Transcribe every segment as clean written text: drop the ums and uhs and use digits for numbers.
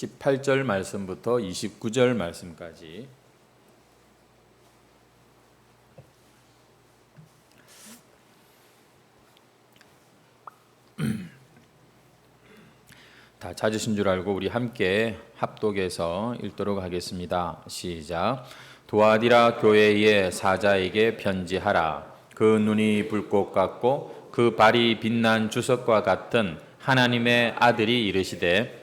18절 말씀부터 29절 말씀까지. 다 찾으신 줄 알고 우리 함께 합독해서 읽도록 하겠습니다. 시작. 두아디라 교회의 사자에게 편지하라. 그 눈이 불꽃 같고 그 발이 빛난 주석과 같은 하나님의 아들이 이르시되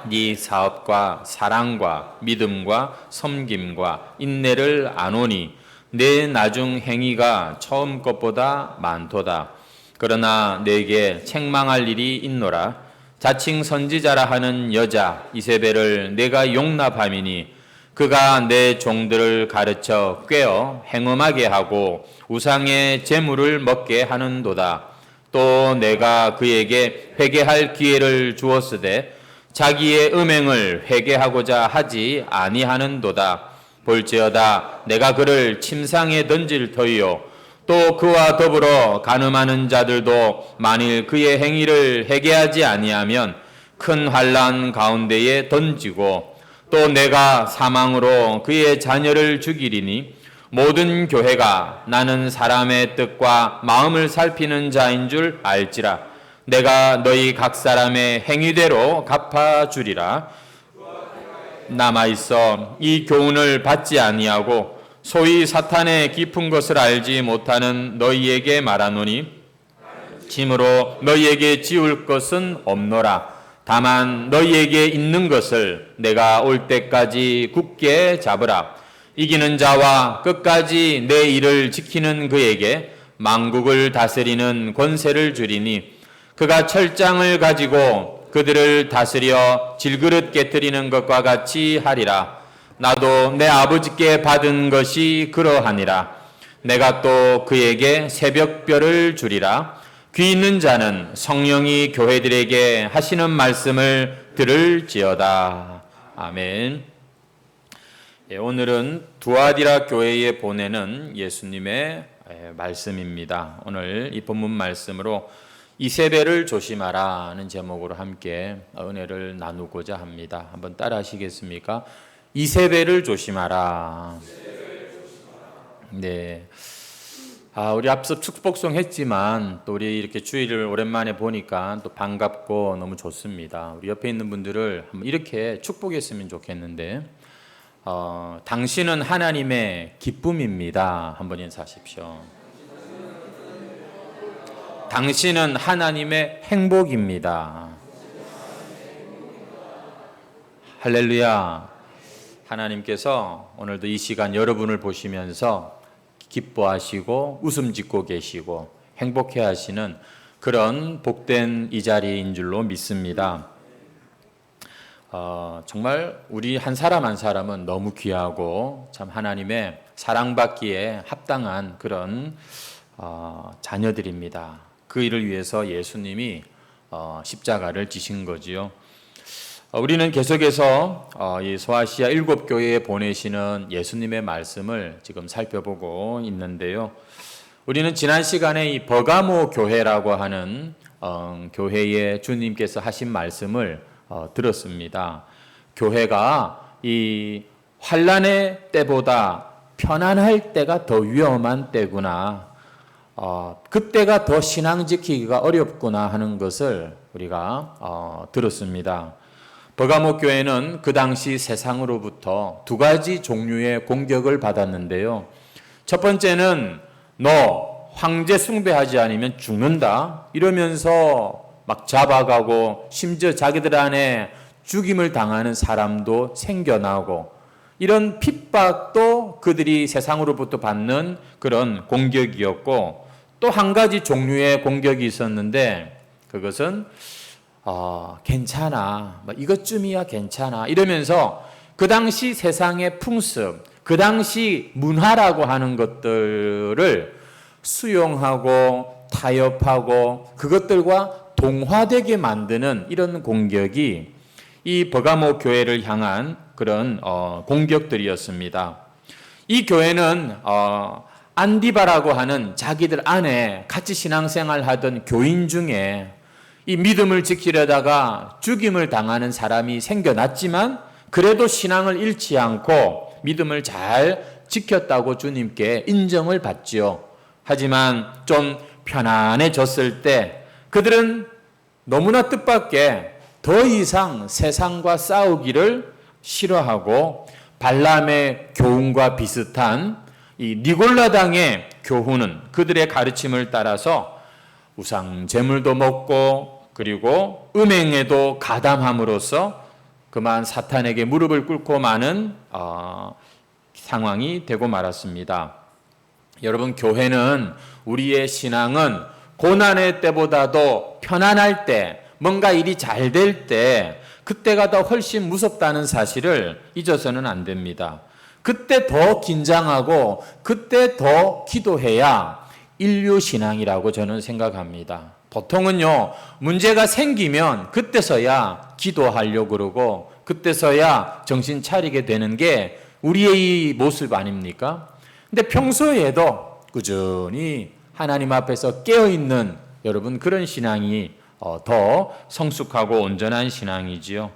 네 사업과 사랑과 믿음과 섬김과 인내를 아노니 내 나중 행위가 처음 것보다 많도다. 그러나 내게 책망할 일이 있노라. 자칭 선지자라 하는 여자 이세벨을 내가 용납함이니 그가 내 종들을 가르쳐 꿰어 행음하게 하고 우상의 제물을 먹게 하는도다. 또 내가 그에게 회개할 기회를 주었으되 자기의 음행을 회개하고자 하지 아니하는도다. 볼지어다 내가 그를 침상에 던질 터이요 또 그와 더불어 간음하는 자들도 만일 그의 행위를 회개하지 아니하면 큰 환난 가운데에 던지고 또 내가 사망으로 그의 자녀를 죽이리니 모든 교회가 나는 사람의 뜻과 마음을 살피는 자인 줄 알지라. 내가 너희 각 사람의 행위대로 갚아주리라. 남아있어 이 교훈을 받지 아니하고 소위 사탄의 깊은 것을 알지 못하는 너희에게 말하노니 짐으로 너희에게 지울 것은 없노라. 다만 너희에게 있는 것을 내가 올 때까지 굳게 잡으라. 이기는 자와 끝까지 내 일을 지키는 그에게 만국을 다스리는 권세를 주리니 그가 철장을 가지고 그들을 다스려 질그릇 깨뜨리는 것과 같이 하리라. 나도 내 아버지께 받은 것이 그러하니라. 내가 또 그에게 새벽별을 주리라. 귀 있는 자는 성령이 교회들에게 하시는 말씀을 들을지어다. 아멘. 오늘은 두아디라 교회에 보내는 예수님의 말씀입니다. 오늘 이 본문 말씀으로 이세벨을 조심하라는 제목으로 함께 은혜를 나누고자 합니다. 한번 따라 하시겠습니까? 이세벨을 조심하라. 네. 우리 앞서 축복송 했지만 또 우리 이렇게 주일을 오랜만에 보니까 또 반갑고 너무 좋습니다. 우리 옆에 있는 분들을 한번 이렇게 축복했으면 좋겠는데, 당신은 하나님의 기쁨입니다. 한번 인사하십시오. 당신은 하나님의 행복입니다. 할렐루야. 하나님께서 오늘도 이 시간 여러분을 보시면서 기뻐하시고 웃음 짓고 계시고 행복해 하시는 그런 복된 이 자리인 줄로 믿습니다. 정말 우리 한 사람 한 사람은 너무 귀하고 참 하나님의 사랑받기에 합당한 그런 자녀들입니다. 그 일을 위해서 예수님이 십자가를 지신 거지요. 우리는 계속해서 이 소아시아 7교회에 보내시는 예수님의 말씀을 지금 살펴보고 있는데요. 우리는 지난 시간에 이 버가모 교회라고 하는 교회에 주님께서 하신 말씀을 들었습니다. 교회가 이 환난의 때보다 편안할 때가 더 위험한 때구나. 그때가 더 신앙 지키기가 어렵구나 하는 것을 우리가 들었습니다. 버가모 교회는 그 당시 세상으로부터 두 가지 종류의 공격을 받았는데요. 첫 번째는 너 황제 숭배하지 않으면 죽는다 이러면서 막 잡아가고 심지어 자기들 안에 죽임을 당하는 사람도 생겨나고 이런 핍박도 그들이 세상으로부터 받는 그런 공격이었고, 또 한 가지 종류의 공격이 있었는데 그것은 괜찮아, 이것쯤이야 괜찮아 이러면서 그 당시 세상의 풍습, 그 당시 문화라고 하는 것들을 수용하고 타협하고 그것들과 동화되게 만드는 이런 공격이 이 버가모 교회를 향한 그런 공격들이었습니다. 이 교회는 안디바라고 하는 자기들 안에 같이 신앙생활 하던 교인 중에 이 믿음을 지키려다가 죽임을 당하는 사람이 생겨났지만 그래도 신앙을 잃지 않고 믿음을 잘 지켰다고 주님께 인정을 받지요. 하지만 좀 편안해졌을 때 그들은 너무나 뜻밖의 더 이상 세상과 싸우기를 싫어하고 발람의 교훈과 비슷한 이 니골라당의 교훈은 그들의 가르침을 따라서 우상 제물도 먹고 그리고 음행에도 가담함으로써 그만 사탄에게 무릎을 꿇고 마는 상황이 되고 말았습니다. 여러분, 교회는 우리의 신앙은 고난의 때보다도 편안할 때, 뭔가 일이 잘 될 때, 그때가 더 훨씬 무섭다는 사실을 잊어서는 안 됩니다. 그때 더 긴장하고 그때 더 기도해야 인류 신앙이라고 저는 생각합니다. 보통은요, 문제가 생기면 그때서야 기도하려고 그러고 그때서야 정신 차리게 되는 게 우리의 모습 아닙니까? 근데 평소에도 꾸준히 하나님 앞에서 깨어있는 여러분 그런 신앙이 더 성숙하고 온전한 신앙이지요.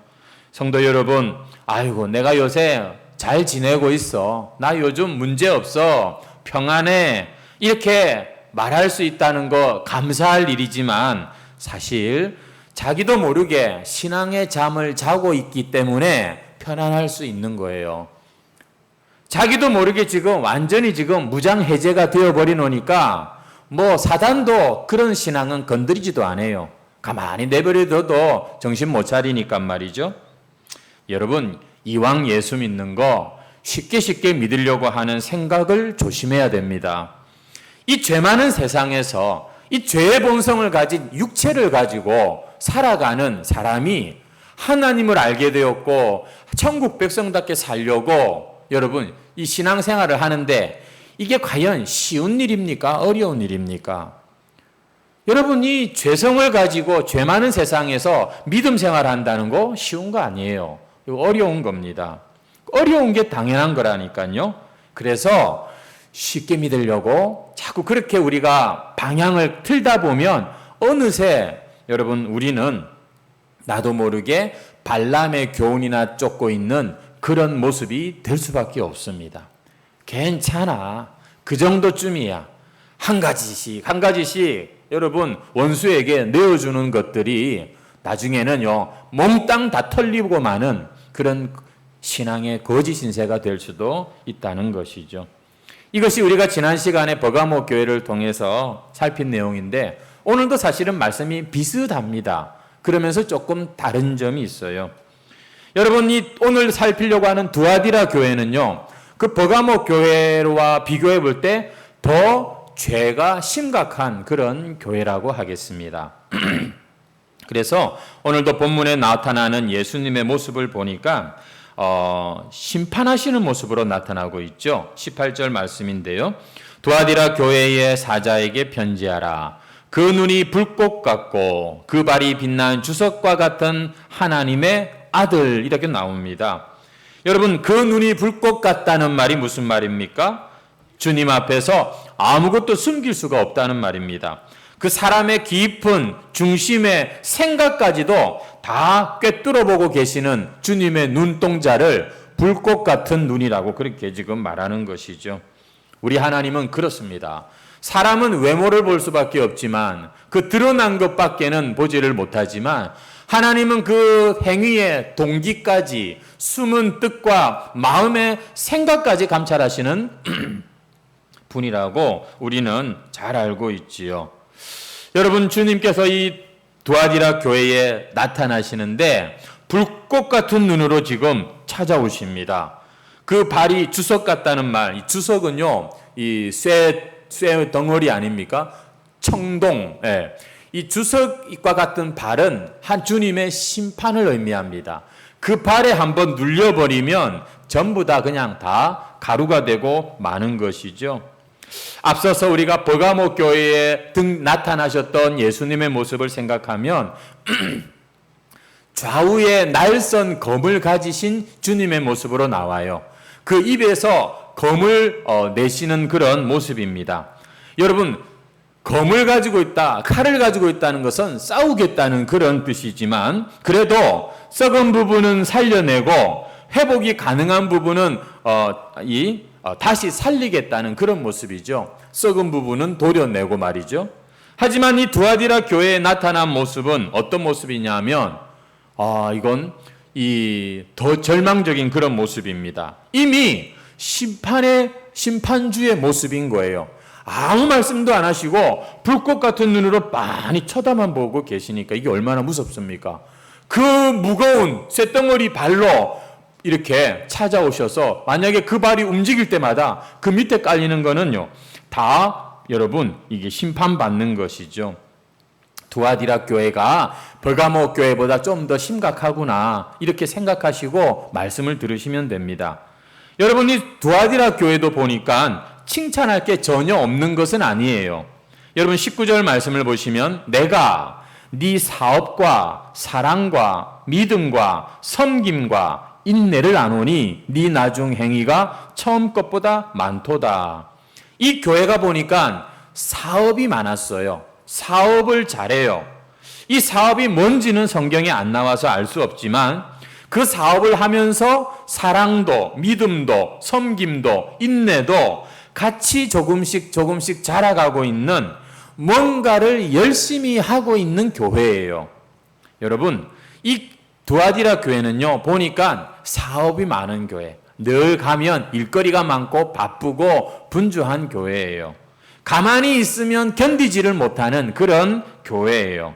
성도 여러분, 아이고 내가 요새 잘 지내고 있어. 나 요즘 문제 없어. 평안해. 이렇게 말할 수 있다는 거 감사할 일이지만 사실 자기도 모르게 신앙의 잠을 자고 있기 때문에 편안할 수 있는 거예요. 자기도 모르게 지금 완전히 지금 무장해제가 되어버리노니까 뭐 사단도 그런 신앙은 건드리지도 않아요. 가만히 내버려둬도 정신 못 차리니까 말이죠. 여러분, 이왕 예수 믿는 거 쉽게 믿으려고 하는 생각을 조심해야 됩니다. 이 죄 많은 세상에서 이 죄의 본성을 가진 육체를 가지고 살아가는 사람이 하나님을 알게 되었고 천국 백성답게 살려고 여러분 이 신앙생활을 하는데 이게 과연 쉬운 일입니까? 어려운 일입니까? 여러분, 이 죄성을 가지고 죄 많은 세상에서 믿음 생활한다는 거 쉬운 거 아니에요. 어려운 겁니다. 어려운 게 당연한 거라니까요. 그래서 쉽게 믿으려고 자꾸 그렇게 우리가 방향을 틀다 보면 어느새 여러분 우리는 나도 모르게 발람의 교훈이나 쫓고 있는 그런 모습이 될 수밖에 없습니다. 괜찮아. 그 정도쯤이야. 한 가지씩 여러분 원수에게 내어주는 것들이 나중에는요 몽땅 다 털리고 마는 그런 신앙의 거짓 신세가 될 수도 있다는 것이죠. 이것이 우리가 지난 시간에 버가모 교회를 통해서 살핀 내용인데 오늘도 사실은 말씀이 비슷합니다. 그러면서 조금 다른 점이 있어요. 여러분이 오늘 살피려고 하는 두아디라 교회는요 그 버가모 교회와 비교해 볼 때 더 죄가 심각한 그런 교회라고 하겠습니다. 그래서 오늘도 본문에 나타나는 예수님의 모습을 보니까 심판하시는 모습으로 나타나고 있죠. 18절 말씀인데요. 두아디라 교회의 사자에게 편지하라. 그 눈이 불꽃 같고 그 발이 빛나는 주석과 같은 하나님의 아들, 이렇게 나옵니다. 여러분, 그 눈이 불꽃 같다는 말이 무슨 말입니까? 주님 앞에서 아무것도 숨길 수가 없다는 말입니다. 그 사람의 깊은 중심의 생각까지도 다 꿰뚫어보고 계시는 주님의 눈동자를 불꽃 같은 눈이라고 그렇게 지금 말하는 것이죠. 우리 하나님은 그렇습니다. 사람은 외모를 볼 수밖에 없지만 그 드러난 것밖에는 보지를 못하지만 하나님은 그 행위의 동기까지 숨은 뜻과 마음의 생각까지 감찰하시는 분이라고 우리는 잘 알고 있지요. 여러분, 주님께서 이 두아디라 교회에 나타나시는데 불꽃 같은 눈으로 지금 찾아오십니다. 그 발이 주석 같다는 말, 이 주석은요, 이 쇠 덩어리 아닙니까? 청동. 예. 이 주석과 같은 발은 한 주님의 심판을 의미합니다. 그 발에 한번 눌려버리면 전부 다 그냥 다 가루가 되고 마는 것이죠. 앞서서 우리가 버가모 교회에 나타나셨던 예수님의 모습을 생각하면 좌우에 날선 검을 가지신 주님의 모습으로 나와요. 그 입에서 검을 내시는 그런 모습입니다. 여러분, 검을 가지고 있다, 칼을 가지고 있다는 것은 싸우겠다는 그런 뜻이지만 그래도 썩은 부분은 살려내고 회복이 가능한 부분은 다시 살리겠다는 그런 모습이죠. 썩은 부분은 도려내고 말이죠. 하지만 이 두아디라 교회에 나타난 모습은 어떤 모습이냐면 이건 더 절망적인 그런 모습입니다. 이미 심판주의 모습인 거예요. 아무 말씀도 안 하시고 불꽃 같은 눈으로 빤히 쳐다만 보고 계시니까 이게 얼마나 무섭습니까? 그 무거운 쇳덩어리 발로 이렇게 찾아오셔서 만약에 그 발이 움직일 때마다 그 밑에 깔리는 거는요, 다 여러분 이게 심판받는 것이죠. 두아디라 교회가 버가모 교회보다 좀 더 심각하구나 이렇게 생각하시고 말씀을 들으시면 됩니다. 여러분이 두아디라 교회도 보니까 칭찬할 게 전혀 없는 것은 아니에요. 여러분 19절 말씀을 보시면 내가 네 사업과 사랑과 믿음과 섬김과 인내를 아노니 네 나중 행위가 처음 것보다 많도다. 이 교회가 보니까 사업이 많았어요. 사업을 잘해요. 이 사업이 뭔지는 성경에 안 나와서 알 수 없지만 그 사업을 하면서 사랑도 믿음도 섬김도 인내도 같이 조금씩 자라가고 있는 뭔가를 열심히 하고 있는 교회예요. 여러분 이 두아디라 교회는요 보니까 사업이 많은 교회, 늘 가면 일거리가 많고 바쁘고 분주한 교회예요. 가만히 있으면 견디지를 못하는 그런 교회예요.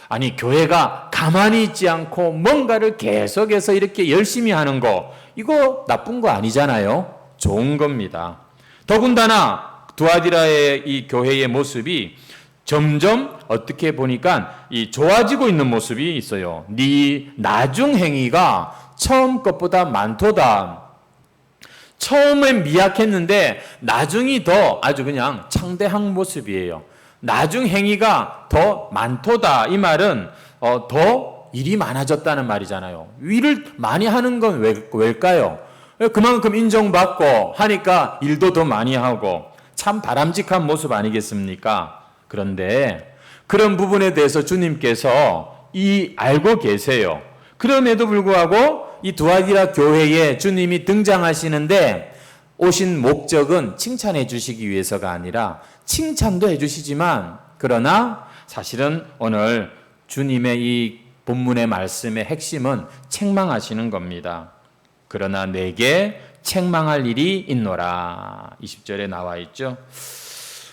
아니 교회가 가만히 있지 않고 뭔가를 계속해서 이렇게 열심히 하는 거 이거 나쁜 거 아니잖아요. 좋은 겁니다. 더군다나 두아디라의 이 교회의 모습이 점점 어떻게 보니까 좋아지고 있는 모습이 있어요. 네 나중 행위가 처음 것보다 많도다. 처음엔 미약했는데 나중이 더 아주 그냥 창대한 모습이에요. 나중 행위가 더 많도다. 이 말은 더 일이 많아졌다는 말이잖아요. 일을 많이 하는 건 왜일까요? 그만큼 인정받고 하니까 일도 더 많이 하고 참 바람직한 모습 아니겠습니까? 그런데 그런 부분에 대해서 주님께서 알고 계세요. 그럼에도 불구하고 이 두아디라 교회에 주님이 등장하시는데 오신 목적은 칭찬해 주시기 위해서가 아니라 칭찬도 해 주시지만 그러나 사실은 오늘 주님의 이 본문의 말씀의 핵심은 책망하시는 겁니다. 그러나 내게 책망할 일이 있노라. 20절에 나와 있죠.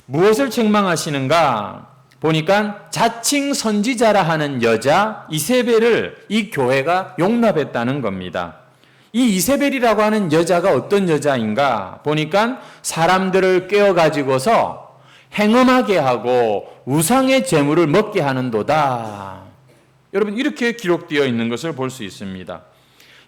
무엇을 책망하시는가? 보니까 자칭 선지자라 하는 여자 이세벨을 이 교회가 용납했다는 겁니다. 이 이세벨이라고 하는 여자가 어떤 여자인가? 보니까 사람들을 깨워가지고서 행음하게 하고 우상의 재물을 먹게 하는도다. 여러분 이렇게 기록되어 있는 것을 볼 수 있습니다.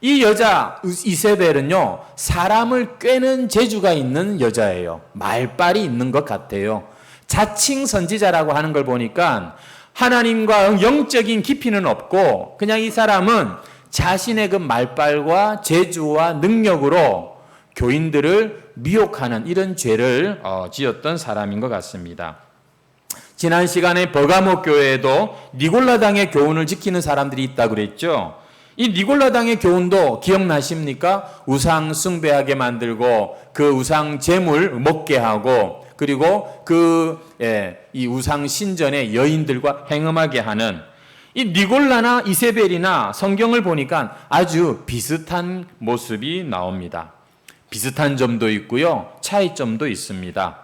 이 여자 이세벨은요 사람을 꿰는 재주가 있는 여자예요. 말빨이 있는 것 같아요. 자칭 선지자라고 하는 걸 보니까 하나님과 영적인 깊이는 없고 그냥 이 사람은 자신의 그 말빨과 재주와 능력으로 교인들을 미혹하는 이런 죄를 지었던 사람인 것 같습니다. 지난 시간에 버가모 교회에도 니골라당의 교훈을 지키는 사람들이 있다고 그랬죠. 이 니골라당의 교훈도 기억나십니까? 우상 숭배하게 만들고 그 우상 제물 먹게 하고 그리고 이 우상 신전의 여인들과 행음하게 하는 이 니골라나 이세벨이나 성경을 보니까 아주 비슷한 모습이 나옵니다. 비슷한 점도 있고요. 차이점도 있습니다.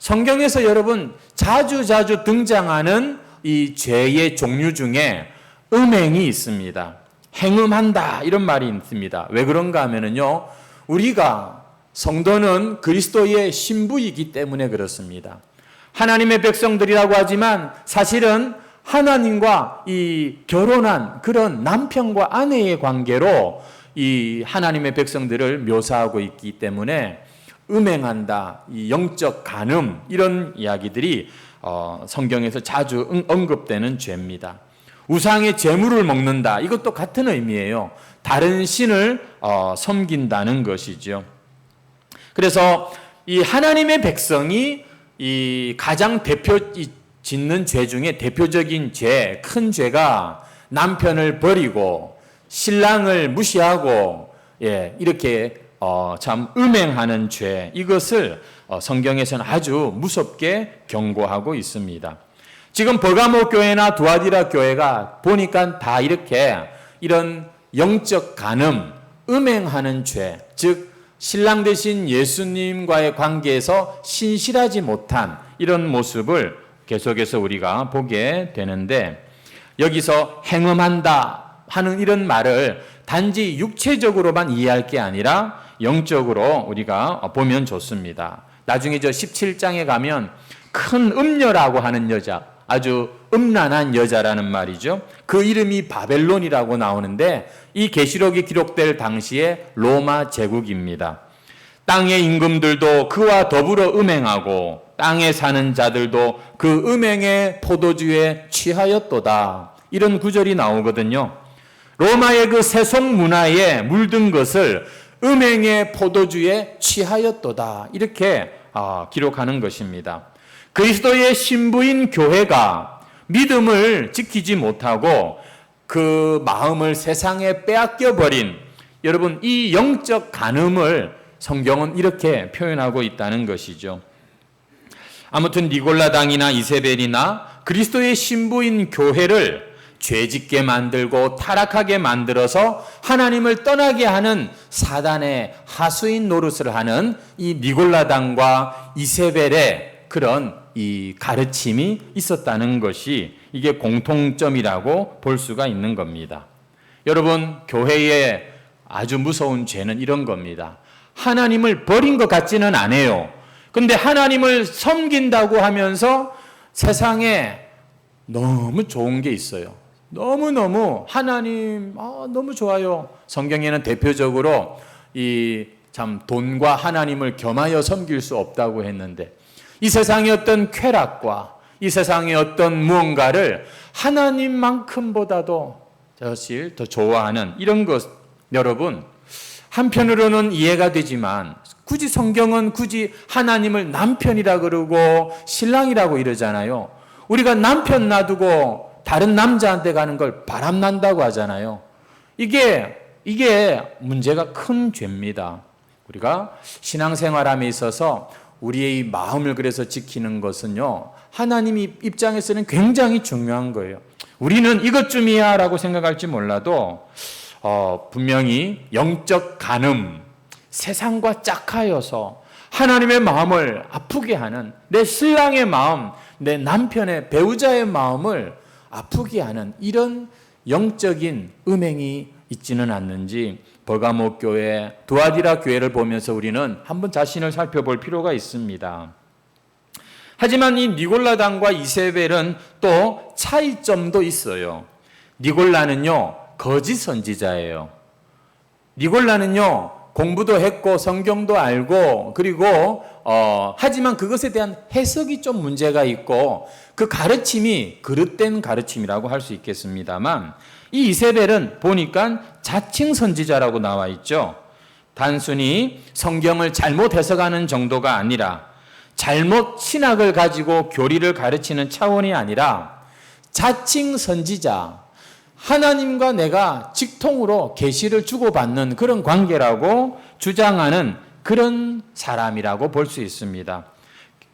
성경에서 여러분 자주 등장하는 이 죄의 종류 중에 음행이 있습니다. 행음한다 이런 말이 있습니다. 왜 그런가 하면은요. 우리가 성도는 그리스도의 신부이기 때문에 그렇습니다. 하나님의 백성들이라고 하지만 사실은 하나님과 이 결혼한 그런 남편과 아내의 관계로 이 하나님의 백성들을 묘사하고 있기 때문에 음행한다, 이 영적 간음 이런 이야기들이 성경에서 자주 언급되는 죄입니다. 우상의 재물을 먹는다. 이것도 같은 의미예요. 다른 신을 섬긴다는 것이죠. 그래서 이 하나님의 백성이 이 가장 짓는 죄 중에 대표적인 죄, 큰 죄가 남편을 버리고 신랑을 무시하고 이렇게 참 음행하는 죄, 이것을 성경에서는 아주 무섭게 경고하고 있습니다. 지금 버가모 교회나 두아디라 교회가 보니까 다 이런 영적 간음, 음행하는 죄, 즉 신랑 되신 예수님과의 관계에서 신실하지 못한 이런 모습을 계속해서 우리가 보게 되는데, 여기서 행음한다 하는 이런 말을 단지 육체적으로만 이해할 게 아니라 영적으로 우리가 보면 좋습니다. 나중에 17장에 가면 큰 음녀라고 하는 여자, 아주 음란한 여자라는 말이죠. 그 이름이 바벨론이라고 나오는데, 이 계시록이 기록될 당시에 로마 제국입니다. 땅의 임금들도 그와 더불어 음행하고 땅에 사는 자들도 그 음행의 포도주에 취하였도다. 이런 구절이 나오거든요. 로마의 그 세속 문화에 물든 것을 음행의 포도주에 취하였도다. 이렇게 기록하는 것입니다. 그리스도의 신부인 교회가 믿음을 지키지 못하고 그 마음을 세상에 빼앗겨 버린, 여러분, 이 영적 간음을 성경은 이렇게 표현하고 있다는 것이죠. 아무튼 니골라당이나 이세벨이나 그리스도의 신부인 교회를 죄짓게 만들고 타락하게 만들어서 하나님을 떠나게 하는 사단의 하수인 노릇을 하는 이 니골라당과 이세벨의 그런 이 가르침이 있었다는 것이 이게 공통점이라고 볼 수가 있는 겁니다. 여러분, 교회의 아주 무서운 죄는 이런 겁니다. 하나님을 버린 것 같지는 않아요. 근데 하나님을 섬긴다고 하면서 세상에 너무 좋은 게 있어요. 너무너무 하나님 너무 좋아요. 성경에는 대표적으로 이 참 돈과 하나님을 겸하여 섬길 수 없다고 했는데, 이 세상의 어떤 쾌락과 이 세상의 어떤 무언가를 하나님만큼보다도 사실 더 좋아하는 이런 것, 여러분, 한편으로는 이해가 되지만 굳이 성경은 굳이 하나님을 남편이라 그러고 신랑이라고 이러잖아요. 우리가 남편 놔두고 다른 남자한테 가는 걸 바람난다고 하잖아요. 이게 문제가 큰 죄입니다. 우리가 신앙생활함에 있어서 우리의 마음을 그래서 지키는 것은요, 하나님 입장에서는 굉장히 중요한 거예요. 우리는 이것쯤이야 라고 생각할지 몰라도 분명히 영적 간음, 세상과 짝하여서 하나님의 마음을 아프게 하는, 내 신랑의 마음, 내 남편의 배우자의 마음을 아프게 하는 이런 영적인 음행이 있지는 않는지 버가모 교회, 두아디라 교회를 보면서 우리는 한번 자신을 살펴볼 필요가 있습니다. 하지만 이 니골라당과 이세벨은 또 차이점도 있어요. 니골라는요, 거짓 선지자예요. 니골라는요, 공부도 했고 성경도 알고, 그리고 하지만 그것에 대한 해석이 좀 문제가 있고 그 가르침이 그릇된 가르침이라고 할 수 있겠습니다만, 이 이세벨은 보니까 자칭 선지자라고 나와 있죠. 단순히 성경을 잘못 해석하는 정도가 아니라, 잘못 신학을 가지고 교리를 가르치는 차원이 아니라 자칭 선지자, 하나님과 내가 직통으로 계시를 주고받는 그런 관계라고 주장하는 그런 사람이라고 볼 수 있습니다.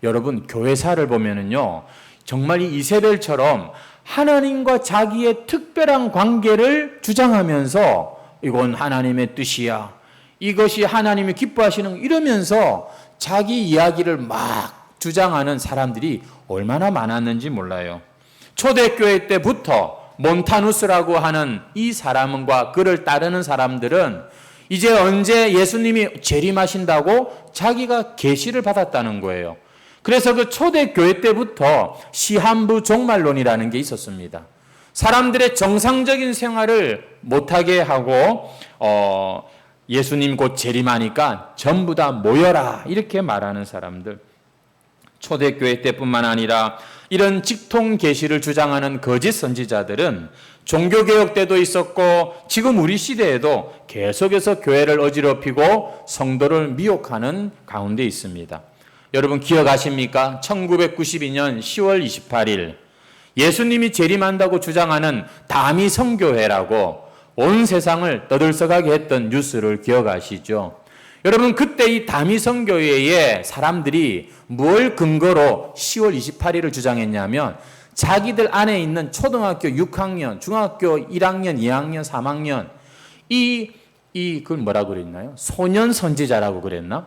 여러분, 교회사를 보면은요, 정말 이 이세벨처럼 하나님과 자기의 특별한 관계를 주장하면서 이건 하나님의 뜻이야, 이것이 하나님이 기뻐하시는, 이러면서 자기 이야기를 막 주장하는 사람들이 얼마나 많았는지 몰라요. 초대교회 때부터 몬타누스라고 하는 이 사람과 그를 따르는 사람들은 이제 언제 예수님이 재림하신다고 자기가 계시를 받았다는 거예요. 그래서 그 초대교회 때부터 시한부 종말론이라는 게 있었습니다. 사람들의 정상적인 생활을 못하게 하고 예수님 곧 재림하니까 전부 다 모여라, 이렇게 말하는 사람들. 초대교회 때뿐만 아니라 이런 직통 계시를 주장하는 거짓 선지자들은 종교개혁 때도 있었고 지금 우리 시대에도 계속해서 교회를 어지럽히고 성도를 미혹하는 가운데 있습니다. 여러분 기억하십니까? 1992년 10월 28일 예수님이 재림한다고 주장하는 다미 선교회라고 온 세상을 떠들썩하게 했던 뉴스를 기억하시죠? 여러분 그때 이 다미 선교회의 사람들이 뭘 근거로 10월 28일을 주장했냐면 자기들 안에 있는 초등학교 6학년, 중학교 1학년, 2학년, 3학년 그걸 뭐라고 그랬나요? 소년 선지자라고 그랬나?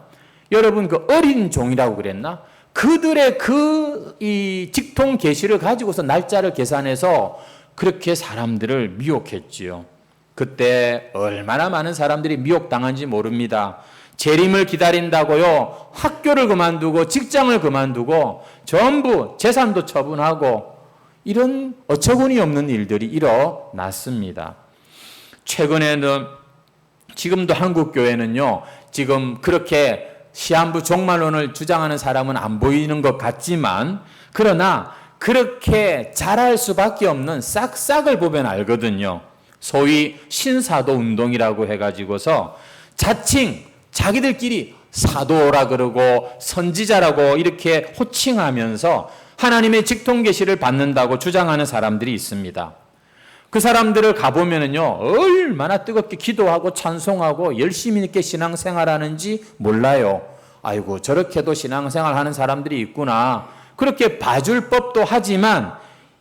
여러분 그 어린 종이라고 그랬나? 그들의 이 직통 계시를 가지고서 날짜를 계산해서 그렇게 사람들을 미혹했지요. 그때 얼마나 많은 사람들이 미혹당한지 모릅니다. 재림을 기다린다고요. 학교를 그만두고 직장을 그만두고 전부 재산도 처분하고 이런 어처구니 없는 일들이 일어났습니다. 최근에는 지금도 한국 교회는요. 지금 그렇게 시한부 종말론을 주장하는 사람은 안 보이는 것 같지만 그러나 그렇게 잘할 수밖에 없는 싹싹을 보면 알거든요. 소위 신사도 운동이라고 해가지고서 자칭 자기들끼리 사도라 그러고 선지자라고 이렇게 호칭하면서 하나님의 직통 계시를 받는다고 주장하는 사람들이 있습니다. 그 사람들을 가보면은요, 얼마나 뜨겁게 기도하고 찬송하고 열심히 있게 신앙생활하는지 몰라요. 아이고, 저렇게도 신앙생활 하는 사람들이 있구나. 그렇게 봐줄 법도 하지만,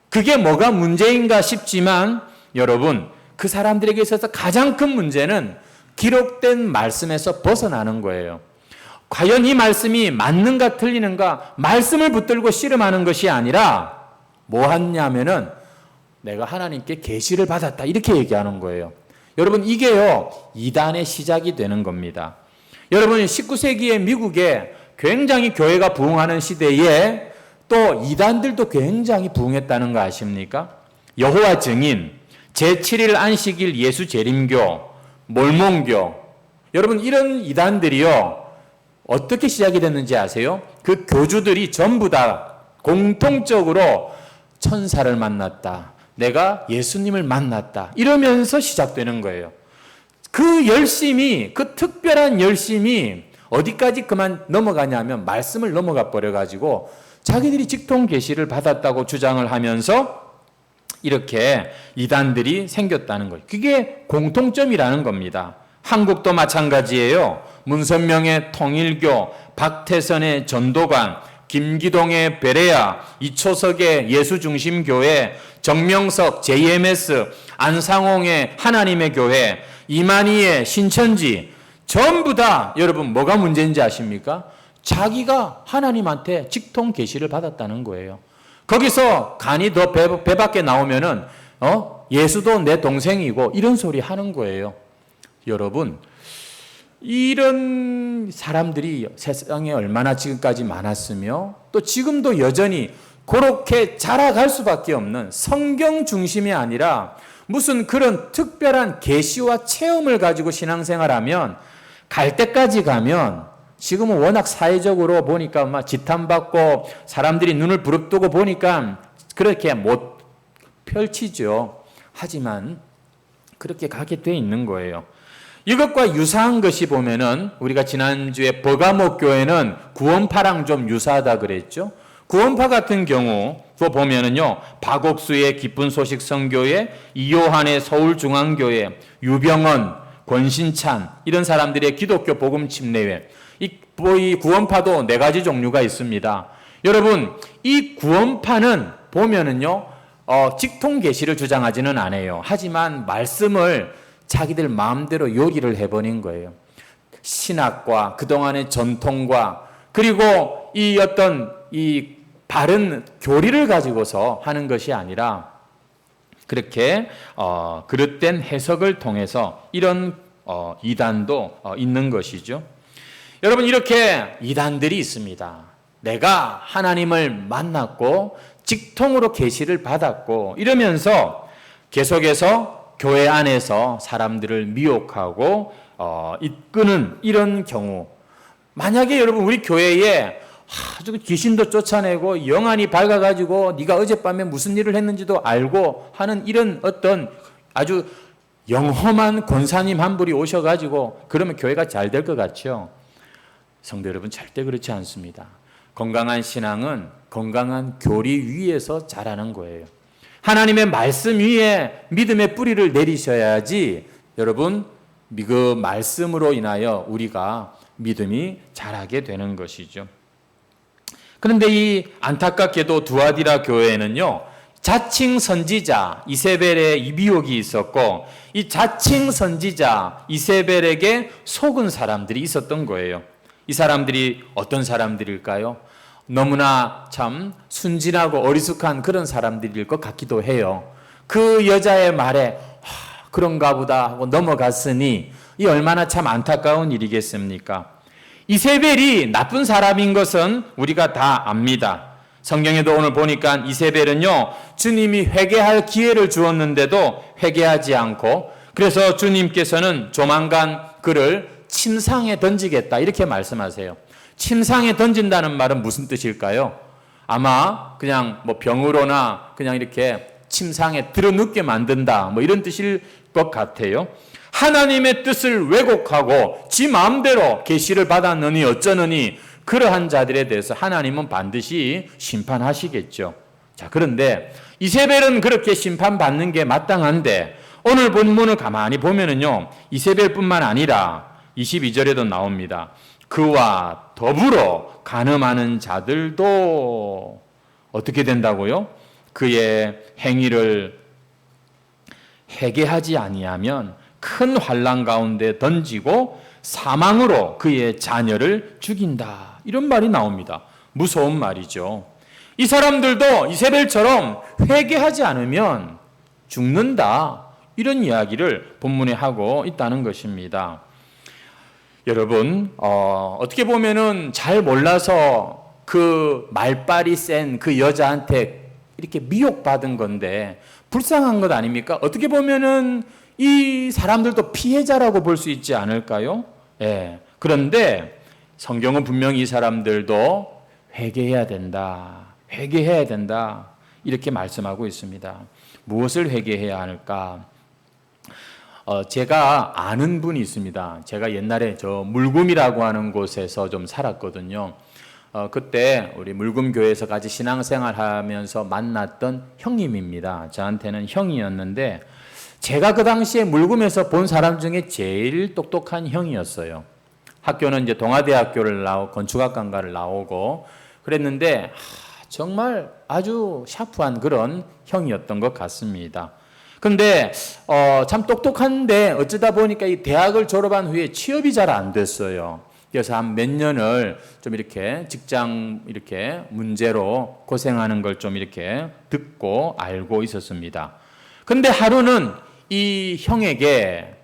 그게 뭐가 문제인가 싶지만, 여러분, 그 사람들에게 있어서 가장 큰 문제는 기록된 말씀에서 벗어나는 거예요. 과연 이 말씀이 맞는가 틀리는가, 말씀을 붙들고 씨름하는 것이 아니라, 뭐 하냐면은, 내가 하나님께 계시를 받았다 이렇게 얘기하는 거예요. 여러분 이게요 이단의 시작이 되는 겁니다. 여러분 19세기의 미국에 굉장히 교회가 부흥하는 시대에 또 이단들도 굉장히 부흥했다는 거 아십니까? 여호와 증인, 제7일 안식일 예수 재림교, 몰몬교, 여러분 이런 이단들이요 어떻게 시작이 됐는지 아세요? 그 교주들이 전부 다 공통적으로 천사를 만났다, 내가 예수님을 만났다 이러면서 시작되는 거예요. 그 열심이, 그 특별한 열심이 어디까지 그만 넘어가냐면 말씀을 넘어가 버려가지고 자기들이 직통 계시를 받았다고 주장을 하면서 이렇게 이단들이 생겼다는 거예요. 그게 공통점이라는 겁니다. 한국도 마찬가지예요. 문선명의 통일교, 박태선의 전도관, 김기동의 베레아, 이초석의 예수중심교회, 정명석 JMS, 안상홍의 하나님의 교회, 이만희의 신천지 전부 다 여러분 뭐가 문제인지 아십니까? 자기가 하나님한테 직통 계시를 받았다는 거예요. 거기서 간이 더 배 밖에 나오면은 예수도 내 동생이고 이런 소리 하는 거예요. 여러분 이런 사람들이 세상에 얼마나 지금까지 많았으며 또 지금도 여전히 그렇게 자라갈 수밖에 없는 성경 중심이 아니라 무슨 그런 특별한 계시와 체험을 가지고 신앙생활하면 갈 때까지 가면 지금은 워낙 사회적으로 보니까 막 지탄받고 사람들이 눈을 부릅뜨고 보니까 그렇게 못 펼치죠. 하지만 그렇게 가게 돼 있는 거예요. 이것과 유사한 것이 보면은 우리가 지난주에 버가목 교회는 구원파랑 좀 유사하다 그랬죠. 구원파 같은 경우 보면은요 박옥수의 기쁜 소식 선교회, 이요한의 서울중앙교회, 유병헌, 권신찬 이런 사람들의 기독교 복음 침례회, 이 구원파도 4가지 종류가 있습니다. 여러분 이 구원파는 보면은요 직통 계시를 주장하지는 않아요. 하지만 말씀을 자기들 마음대로 요리를 해버린 거예요. 신학과 그동안의 전통과 그리고 이 어떤 이 바른 교리를 가지고서 하는 것이 아니라 그렇게 그릇된 해석을 통해서 이런 이단도 있는 것이죠. 여러분 이렇게 이단들이 있습니다. 내가 하나님을 만났고 직통으로 계시를 받았고 이러면서 계속해서 교회 안에서 사람들을 미혹하고 이끄는 이런 경우, 만약에 여러분 우리 교회에 아주 귀신도 쫓아내고 영안이 밝아가지고 네가 어젯밤에 무슨 일을 했는지도 알고 하는 이런 어떤 아주 영험한 권사님 한 분이 오셔가지고 그러면 교회가 잘 될 것 같죠? 성도 여러분 절대 그렇지 않습니다. 건강한 신앙은 건강한 교리 위에서 자라는 거예요. 하나님의 말씀 위에 믿음의 뿌리를 내리셔야지 여러분 그 말씀으로 인하여 우리가 믿음이 자라게 되는 것이죠. 그런데 이 안타깝게도 두아디라 교회에는요, 자칭 선지자 이세벨의 미혹이 있었고 이 자칭 선지자 이세벨에게 속은 사람들이 있었던 거예요. 이 사람들이 어떤 사람들일까요? 너무나 참 순진하고 어리숙한 그런 사람들일 것 같기도 해요. 그 여자의 말에 그런가 보다 하고 넘어갔으니 이 얼마나 참 안타까운 일이겠습니까? 이세벨이 나쁜 사람인 것은 우리가 다 압니다. 성경에도 오늘 보니까 이세벨은요, 주님이 회개할 기회를 주었는데도 회개하지 않고, 그래서 주님께서는 조만간 그를 침상에 던지겠다 이렇게 말씀하세요. 침상에 던진다는 말은 무슨 뜻일까요? 아마 그냥 뭐 병으로나 그냥 이렇게 침상에 들어눕게 만든다 뭐 이런 뜻일 것 같아요. 하나님의 뜻을 왜곡하고 지 마음대로 계시를 받았느니 어쩌느니 그러한 자들에 대해서 하나님은 반드시 심판하시겠죠. 자, 그런데 이세벨은 그렇게 심판받는 게 마땅한데 오늘 본문을 가만히 보면은요, 이세벨뿐만 아니라 22절에도 나옵니다. 그와 더불어 간음하는 자들도 어떻게 된다고요? 그의 행위를 회개하지 아니하면 큰 환난 가운데 던지고 사망으로 그의 자녀를 죽인다. 이런 말이 나옵니다. 무서운 말이죠. 이 사람들도 이세벨처럼 회개하지 않으면 죽는다. 이런 이야기를 본문에 하고 있다는 것입니다. 여러분, 어떻게 보면은 잘 몰라서 그 말빨이 센 그 여자한테 이렇게 미혹받은 건데 불쌍한 것 아닙니까? 어떻게 보면은 이 사람들도 피해자라고 볼 수 있지 않을까요? 예. 그런데 성경은 분명히 이 사람들도 회개해야 된다. 회개해야 된다. 이렇게 말씀하고 있습니다. 무엇을 회개해야 할까? 제가 아는 분이 있습니다. 제가 옛날에 저 물금이라고 하는 곳에서 좀 살았거든요. 그때 우리 물금교회에서 같이 신앙생활 하면서 만났던 형님입니다. 저한테는 형이었는데 제가 그 당시에 물금에서 본 사람 중에 제일 똑똑한 형이었어요. 학교는 이제 동아대학교를 나오고 건축학과를 나오고 그랬는데 정말 아주 샤프한 그런 형이었던 것 같습니다. 근데 참 똑똑한데 어쩌다 보니까 이 대학을 졸업한 후에 취업이 잘 안 됐어요. 그래서 한 몇 년을 좀 이렇게 직장 이렇게 문제로 고생하는 걸 좀 이렇게 듣고 알고 있었습니다. 근데 하루는 이 형에게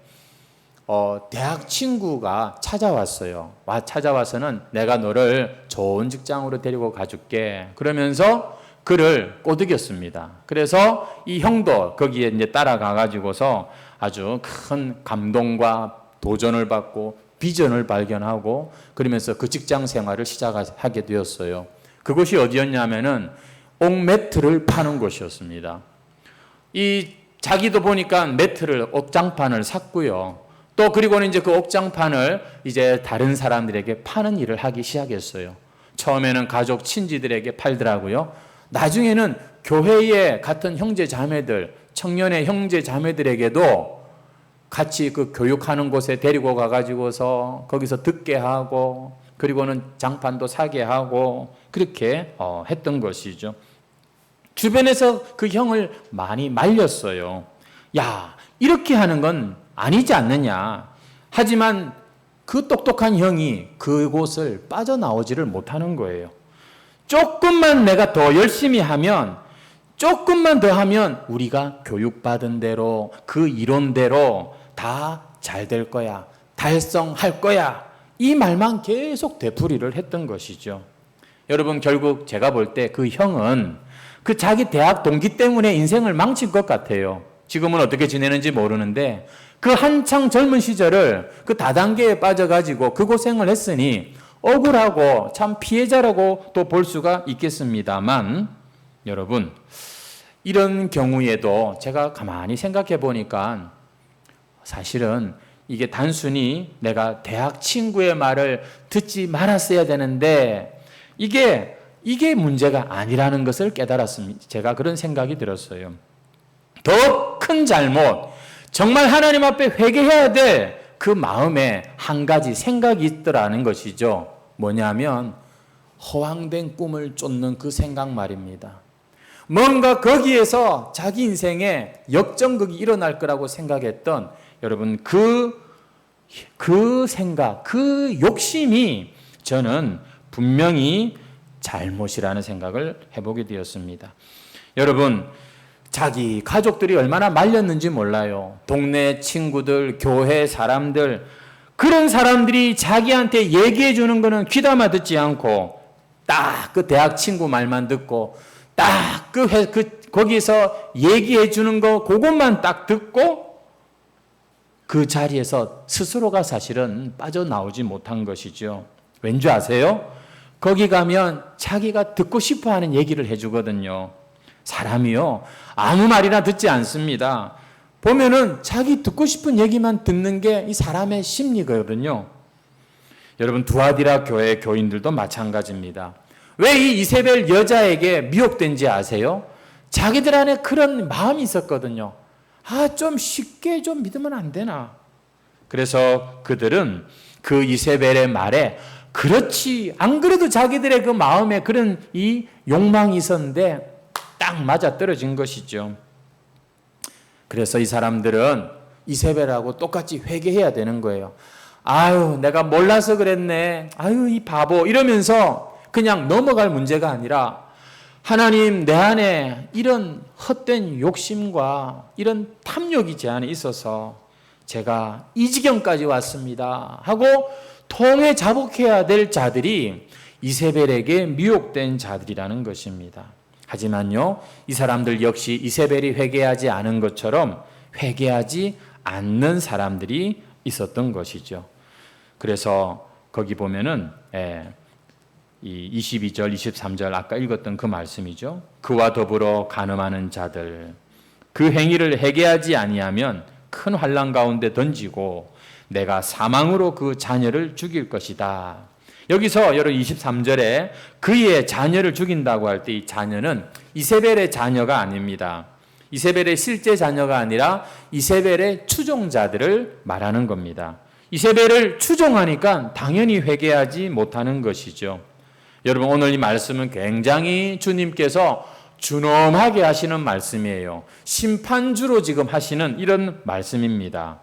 대학 친구가 찾아왔어요. 찾아와서는 내가 너를 좋은 직장으로 데리고 가줄게. 그러면서 그를 꼬드겼습니다. 그래서 이 형도 거기에 이제 따라가 가지고서 아주 큰 감동과 도전을 받고 비전을 발견하고 그러면서 그 직장 생활을 시작하게 되었어요. 그곳이 어디였냐면은 옥매트를 파는 곳이었습니다. 이 자기도 보니까 매트를 옥장판을 샀고요. 또 그리고는 이제 그 옥장판을 이제 다른 사람들에게 파는 일을 하기 시작했어요. 처음에는 가족 친지들에게 팔더라고요. 나중에는 교회에 같은 형제 자매들, 청년의 형제 자매들에게도 같이 그 교육하는 곳에 데리고 가가지고서 거기서 듣게 하고 그리고는 장판도 사게 하고 그렇게 했던 것이죠. 주변에서 그 형을 많이 말렸어요. 야, 이렇게 하는 건 아니지 않느냐. 하지만 그 똑똑한 형이 그곳을 빠져나오지를 못하는 거예요. 조금만 내가 더 열심히 하면, 조금만 더 하면 우리가 교육받은 대로 그 이론대로 다 잘 될 거야. 달성할 거야. 이 말만 계속 되풀이를 했던 것이죠. 여러분, 결국 제가 볼 때 그 형은 그 자기 대학 동기 때문에 인생을 망친 것 같아요. 지금은 어떻게 지내는지 모르는데 그 한창 젊은 시절을 그 다단계에 빠져가지고 그 고생을 했으니 억울하고 참 피해자라고 또 볼 수가 있겠습니다만 여러분, 이런 경우에도 제가 가만히 생각해 보니까 사실은 이게 단순히 내가 대학 친구의 말을 듣지 말았어야 되는데 이게 문제가 아니라는 것을 깨달았습니다. 제가 그런 생각이 들었어요. 더 큰 잘못, 정말 하나님 앞에 회개해야 될 그 마음에 한 가지 생각이 있더라는 것이죠. 뭐냐면 허황된 꿈을 쫓는 그 생각 말입니다. 뭔가 거기에서 자기 인생에 역전극이 일어날 거라고 생각했던 여러분 그 생각, 그 욕심이 저는 분명히 잘못이라는 생각을 해보게 되었습니다. 여러분, 자기 가족들이 얼마나 말렸는지 몰라요. 동네 친구들, 교회 사람들, 그런 사람들이 자기한테 얘기해 주는 거는 귀담아 듣지 않고 딱 그 대학 친구 말만 듣고 딱 거기서 얘기해 주는 거 그것만 딱 듣고 그 자리에서 스스로가 사실은 빠져나오지 못한 것이죠. 왠지 아세요? 거기 가면 자기가 듣고 싶어 하는 얘기를 해주거든요. 사람이요, 아무 말이나 듣지 않습니다. 보면은 자기 듣고 싶은 얘기만 듣는 게 이 사람의 심리거든요. 여러분, 두아디라 교회 교인들도 마찬가지입니다. 왜 이 이세벨 여자에게 미혹된지 아세요? 자기들 안에 그런 마음이 있었거든요. 좀 쉽게 좀 믿으면 안 되나? 그래서 그들은 그 이세벨의 말에 그렇지, 안 그래도 자기들의 그 마음에 그런 이 욕망이 있었는데 딱 맞아 떨어진 것이죠. 그래서 이 사람들은 이세벨하고 똑같이 회개해야 되는 거예요. 아유, 내가 몰라서 그랬네. 아유, 이 바보. 이러면서 그냥 넘어갈 문제가 아니라 하나님, 내 안에 이런 헛된 욕심과 이런 탐욕이 제 안에 있어서 제가 이 지경까지 왔습니다 하고 통에 자복해야 될 자들이 이세벨에게 미혹된 자들이라는 것입니다. 하지만요, 이 사람들 역시 이세벨이 회개하지 않은 것처럼 회개하지 않는 사람들이 있었던 것이죠. 그래서 거기 보면은 이 22절, 23절 아까 읽었던 그 말씀이죠. 그와 더불어 간음하는 자들, 그 행위를 회개하지 아니하면 큰 환난 가운데 던지고 내가 사망으로 그 자녀를 죽일 것이다. 여기서 여러분 23절에 그의 자녀를 죽인다고 할 때 이 자녀는 이세벨의 자녀가 아닙니다. 이세벨의 실제 자녀가 아니라 이세벨의 추종자들을 말하는 겁니다. 이세벨을 추종하니까 당연히 회개하지 못하는 것이죠. 여러분, 오늘 이 말씀은 굉장히 주님께서 준엄하게 하시는 말씀이에요. 심판주로 지금 하시는 이런 말씀입니다.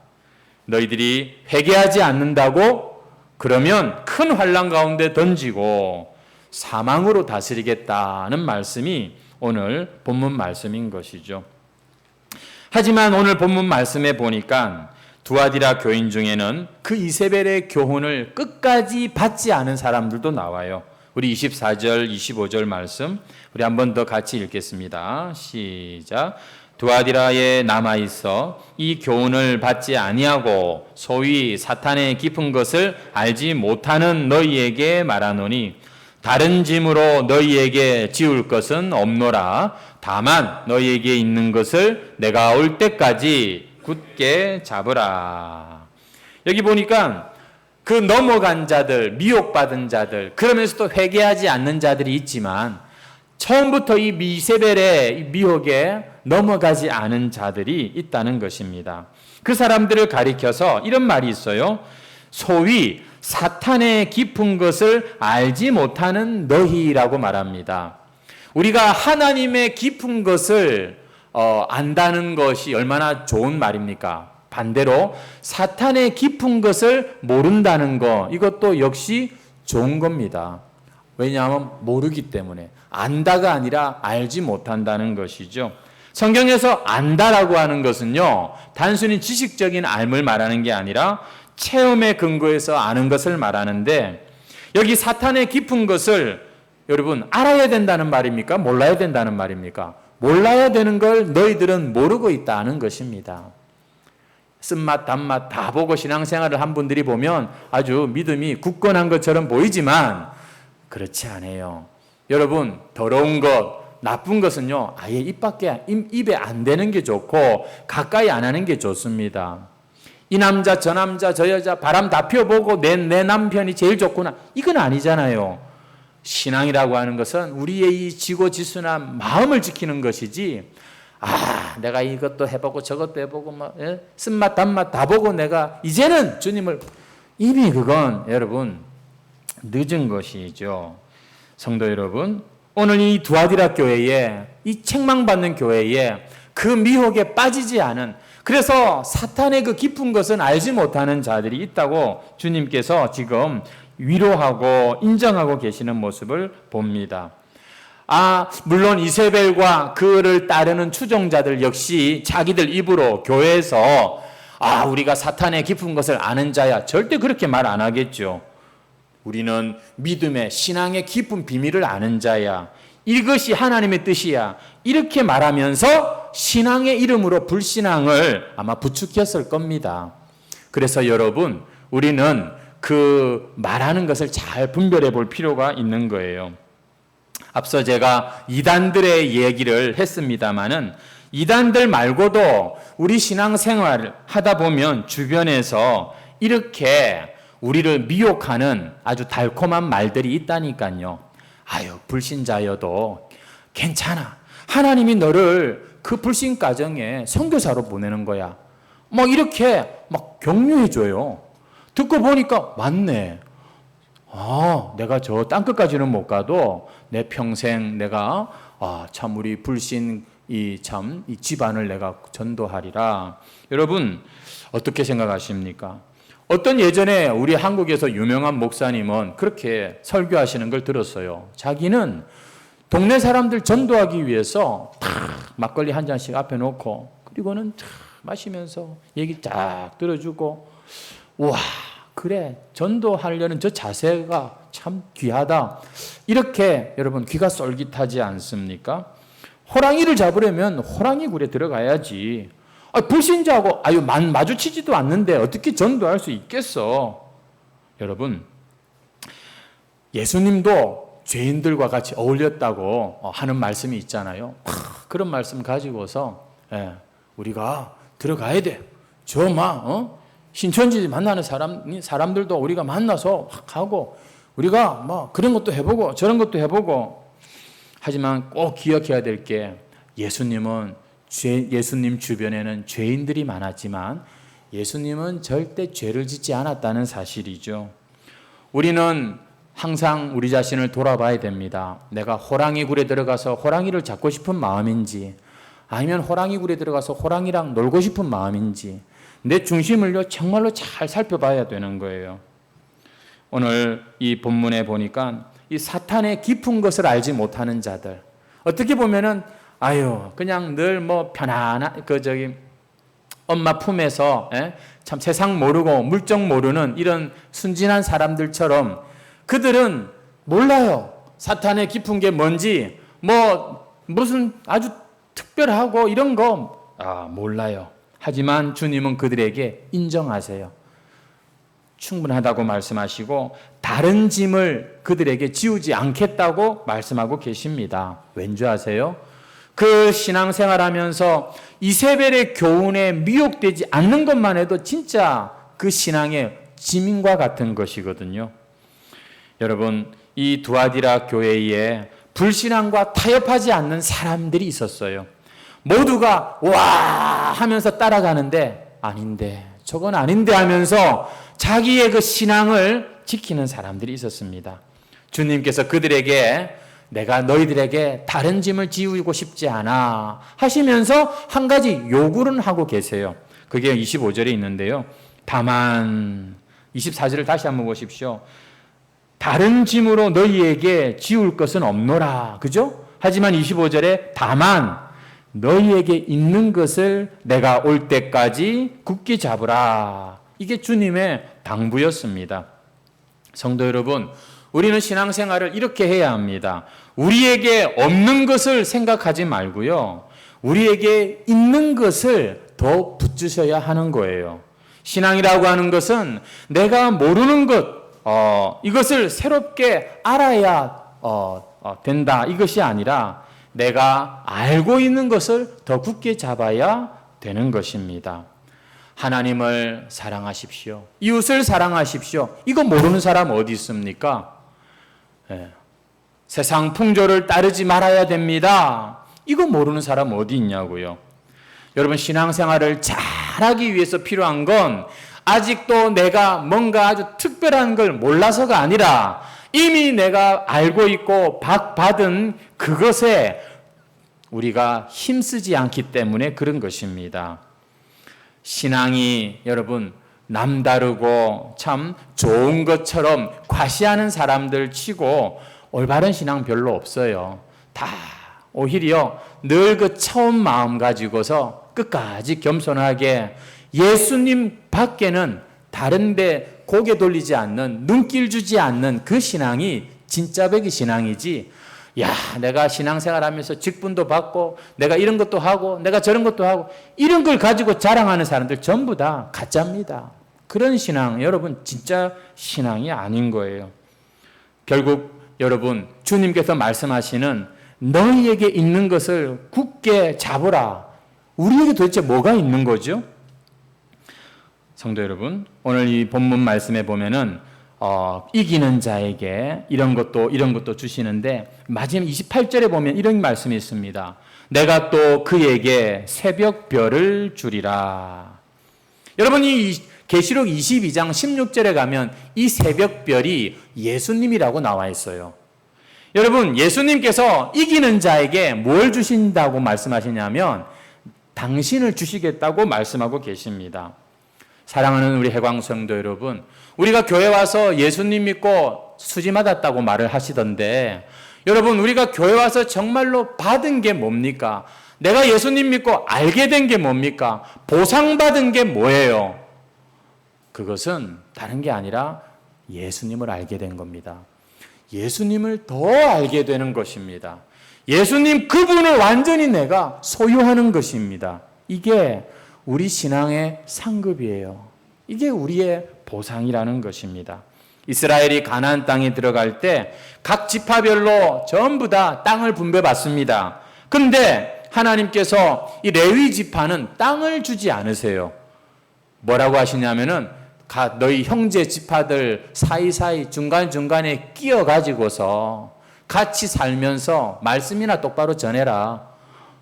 너희들이 회개하지 않는다고 그러면 큰 환난 가운데 던지고 사망으로 다스리겠다는 말씀이 오늘 본문 말씀인 것이죠. 하지만 오늘 본문 말씀에 보니까 두아디라 교인 중에는 그 이세벨의 교훈을 끝까지 받지 않은 사람들도 나와요. 우리 24절, 25절 말씀 우리 한 번 더 같이 읽겠습니다. 시작. 두아디라에 남아있어 이 교훈을 받지 아니하고 소위 사탄의 깊은 것을 알지 못하는 너희에게 말하노니 다른 짐으로 너희에게 지울 것은 없노라. 다만 너희에게 있는 것을 내가 올 때까지 굳게 잡으라. 여기 보니까 그 넘어간 자들, 미혹받은 자들, 그러면서도 회개하지 않는 자들이 있지만 처음부터 이 이세벨의 미혹에 넘어가지 않은 자들이 있다는 것입니다. 그 사람들을 가리켜서 이런 말이 있어요. 소위 사탄의 깊은 것을 알지 못하는 너희라고 말합니다. 우리가 하나님의 깊은 것을 안다는 것이 얼마나 좋은 말입니까? 반대로 사탄의 깊은 것을 모른다는 것, 이것도 역시 좋은 겁니다. 왜냐하면 모르기 때문에. 안다가 아니라 알지 못한다는 것이죠. 성경에서 안다라고 하는 것은요, 단순히 지식적인 알을 말하는 게 아니라 체험에 근거해서 아는 것을 말하는데, 여기 사탄의 깊은 것을 여러분 알아야 된다는 말입니까? 몰라야 된다는 말입니까? 몰라야 되는 걸 너희들은 모르고 있다는 것입니다. 쓴맛 단맛 다 보고 신앙생활을 한 분들이 보면 아주 믿음이 굳건한 것처럼 보이지만 그렇지 않아요. 여러분, 더러운 것, 나쁜 것은요, 아예 입에 안 대는 게 좋고 가까이 안 하는 게 좋습니다. 이 남자 저 남자 저 여자 바람 다 피워보고 내 남편이 제일 좋구나, 이건 아니잖아요. 신앙이라고 하는 것은 우리의 이 지고지순한 마음을 지키는 것이지, 내가 이것도 해보고 저것도 해보고 쓴맛 단맛 다 보고 내가 이제는 주님을, 이미 그건 여러분 늦은 것이죠. 성도 여러분, 오늘 이 두아디라 교회에, 이 책망받는 교회에 그 미혹에 빠지지 않은, 그래서 사탄의 그 깊은 것은 알지 못하는 자들이 있다고 주님께서 지금 위로하고 인정하고 계시는 모습을 봅니다. 물론 이세벨과 그를 따르는 추종자들 역시 자기들 입으로 교회에서 우리가 사탄의 깊은 것을 아는 자야, 절대 그렇게 말 안 하겠죠. 우리는 믿음의 신앙의 깊은 비밀을 아는 자야, 이것이 하나님의 뜻이야, 이렇게 말하면서 신앙의 이름으로 불신앙을 아마 부추겼을 겁니다. 그래서 여러분, 우리는 그 말하는 것을 잘 분별해 볼 필요가 있는 거예요. 앞서 제가 이단들의 얘기를 했습니다마는, 이단들 말고도 우리 신앙생활을 하다 보면 주변에서 이렇게 우리를 미혹하는 아주 달콤한 말들이 있다니까요. 불신자여도 괜찮아, 하나님이 너를 그 불신 가정에 선교사로 보내는 거야, 이렇게 격려해 줘요. 듣고 보니까 맞네. 내가 저 땅끝까지는 못 가도 내 평생 내가 참 우리 불신 이 집안을 내가 전도하리라. 여러분 어떻게 생각하십니까? 어떤 예전에 우리 한국에서 유명한 목사님은 그렇게 설교하시는 걸 들었어요. 자기는 동네 사람들 전도하기 위해서 막걸리 한 잔씩 앞에 놓고, 그리고는 마시면서 얘기 쫙 들어주고, 와, 그래, 전도하려는 저 자세가 참 귀하다, 이렇게 여러분 귀가 쏠깃하지 않습니까? 호랑이를 잡으려면 호랑이 굴에 들어가야지. 불신자하고 마주치지도 않는데 어떻게 전도할 수 있겠어? 여러분, 예수님도 죄인들과 같이 어울렸다고 하는 말씀이 있잖아요. 그런 말씀 가지고서 우리가 들어가야 돼. 신천지 만나는 사람들도 우리가 만나서 하고, 우리가 그런 것도 해보고 저런 것도 해보고. 하지만 꼭 기억해야 될 게, 예수님 주변에는 죄인들이 많았지만 예수님은 절대 죄를 짓지 않았다는 사실이죠. 우리는 항상 우리 자신을 돌아봐야 됩니다. 내가 호랑이 굴에 들어가서 호랑이를 잡고 싶은 마음인지, 아니면 호랑이 굴에 들어가서 호랑이랑 놀고 싶은 마음인지, 내 중심을요 정말로 잘 살펴봐야 되는 거예요. 오늘 이 본문에 보니까 이 사탄의 깊은 것을 알지 못하는 자들, 어떻게 보면은 그냥 늘 편안한 엄마 품에서 참 세상 모르고 물정 모르는 이런 순진한 사람들처럼, 그들은 몰라요. 사탄의 깊은 게 뭔지, 무슨 아주 특별하고 이런 거 몰라요. 하지만 주님은 그들에게 인정하세요. 충분하다고 말씀하시고 다른 짐을 그들에게 지우지 않겠다고 말씀하고 계십니다. 왠지 아세요? 그 신앙생활하면서 이세벨의 교훈에 미혹되지 않는 것만 해도 진짜 그 신앙의 짐과 같은 것이거든요. 여러분, 이 두아디라 교회에 불신앙과 타협하지 않는 사람들이 있었어요. 모두가 와 하면서 따라가는데, 아닌데 저건 아닌데 하면서 자기의 그 신앙을 지키는 사람들이 있었습니다. 주님께서 그들에게 내가 너희들에게 다른 짐을 지우고 싶지 않아 하시면서 한 가지 요구는 하고 계세요. 그게 25절에 있는데요. 다만, 24절을 다시 한번 보십시오. 다른 짐으로 너희에게 지울 것은 없노라. 그죠? 하지만 25절에 다만 너희에게 있는 것을 내가 올 때까지 굳게 잡으라. 이게 주님의 당부였습니다. 성도 여러분, 우리는 신앙생활을 이렇게 해야 합니다. 우리에게 없는 것을 생각하지 말고요, 우리에게 있는 것을 더 붙드셔야 하는 거예요. 신앙이라고 하는 것은 내가 모르는 것, 이것을 새롭게 알아야 된다, 이것이 아니라 내가 알고 있는 것을 더 굳게 잡아야 되는 것입니다. 하나님을 사랑하십시오. 이웃을 사랑하십시오. 이거 모르는 사람 어디 있습니까? 세상 풍조를 따르지 말아야 됩니다. 이거 모르는 사람 어디 있냐고요. 여러분, 신앙생활을 잘하기 위해서 필요한 건 아직도 내가 뭔가 아주 특별한 걸 몰라서가 아니라 이미 내가 알고 있고 받은 그것에 우리가 힘쓰지 않기 때문에 그런 것입니다. 신앙이 여러분 남다르고 참 좋은 것처럼 과시하는 사람들 치고 올바른 신앙 별로 없어요. 다 오히려 늘 그 처음 마음 가지고서 끝까지 겸손하게 예수님 밖에는 다른데 고개 돌리지 않는, 눈길 주지 않는 그 신앙이 진짜 백이 신앙이지, 야, 내가 신앙생활하면서 직분도 받고 내가 이런 것도 하고 내가 저런 것도 하고 이런 걸 가지고 자랑하는 사람들 전부 다 가짜입니다. 그런 신앙, 여러분 진짜 신앙이 아닌 거예요. 결국 여러분, 주님께서 말씀하시는 너희에게 있는 것을 굳게 잡으라. 우리에게 도대체 뭐가 있는 거죠? 성도 여러분, 오늘 이 본문 말씀에 보면은 이기는 자에게 이런 것도 주시는데 마지막 28절에 보면 이런 말씀이 있습니다. 내가 또 그에게 새벽별을 주리라. 여러분, 이 계시록 22장 16절에 가면 이 새벽별이 예수님이라고 나와 있어요. 여러분, 예수님께서 이기는 자에게 뭘 주신다고 말씀하시냐면 당신을 주시겠다고 말씀하고 계십니다. 사랑하는 우리 해광 성도 여러분, 우리가 교회 와서 예수님 믿고 수지 맞았다고 말을 하시던데, 여러분, 우리가 교회 와서 정말로 받은 게 뭡니까? 내가 예수님 믿고 알게 된 게 뭡니까? 보상받은 게 뭐예요? 그것은 다른 게 아니라 예수님을 알게 된 겁니다. 예수님을 더 알게 되는 것입니다. 예수님 그분을 완전히 내가 소유하는 것입니다. 이게 우리 신앙의 상급이에요. 이게 우리의 보상이라는 것입니다. 이스라엘이 가나안 땅에 들어갈 때 각 지파별로 전부 다 땅을 분배받습니다. 그런데 하나님께서 이 레위 지파는 땅을 주지 않으세요. 뭐라고 하시냐면은 너희 형제 지파들 사이사이 중간중간에 끼어가지고서 같이 살면서 말씀이나 똑바로 전해라.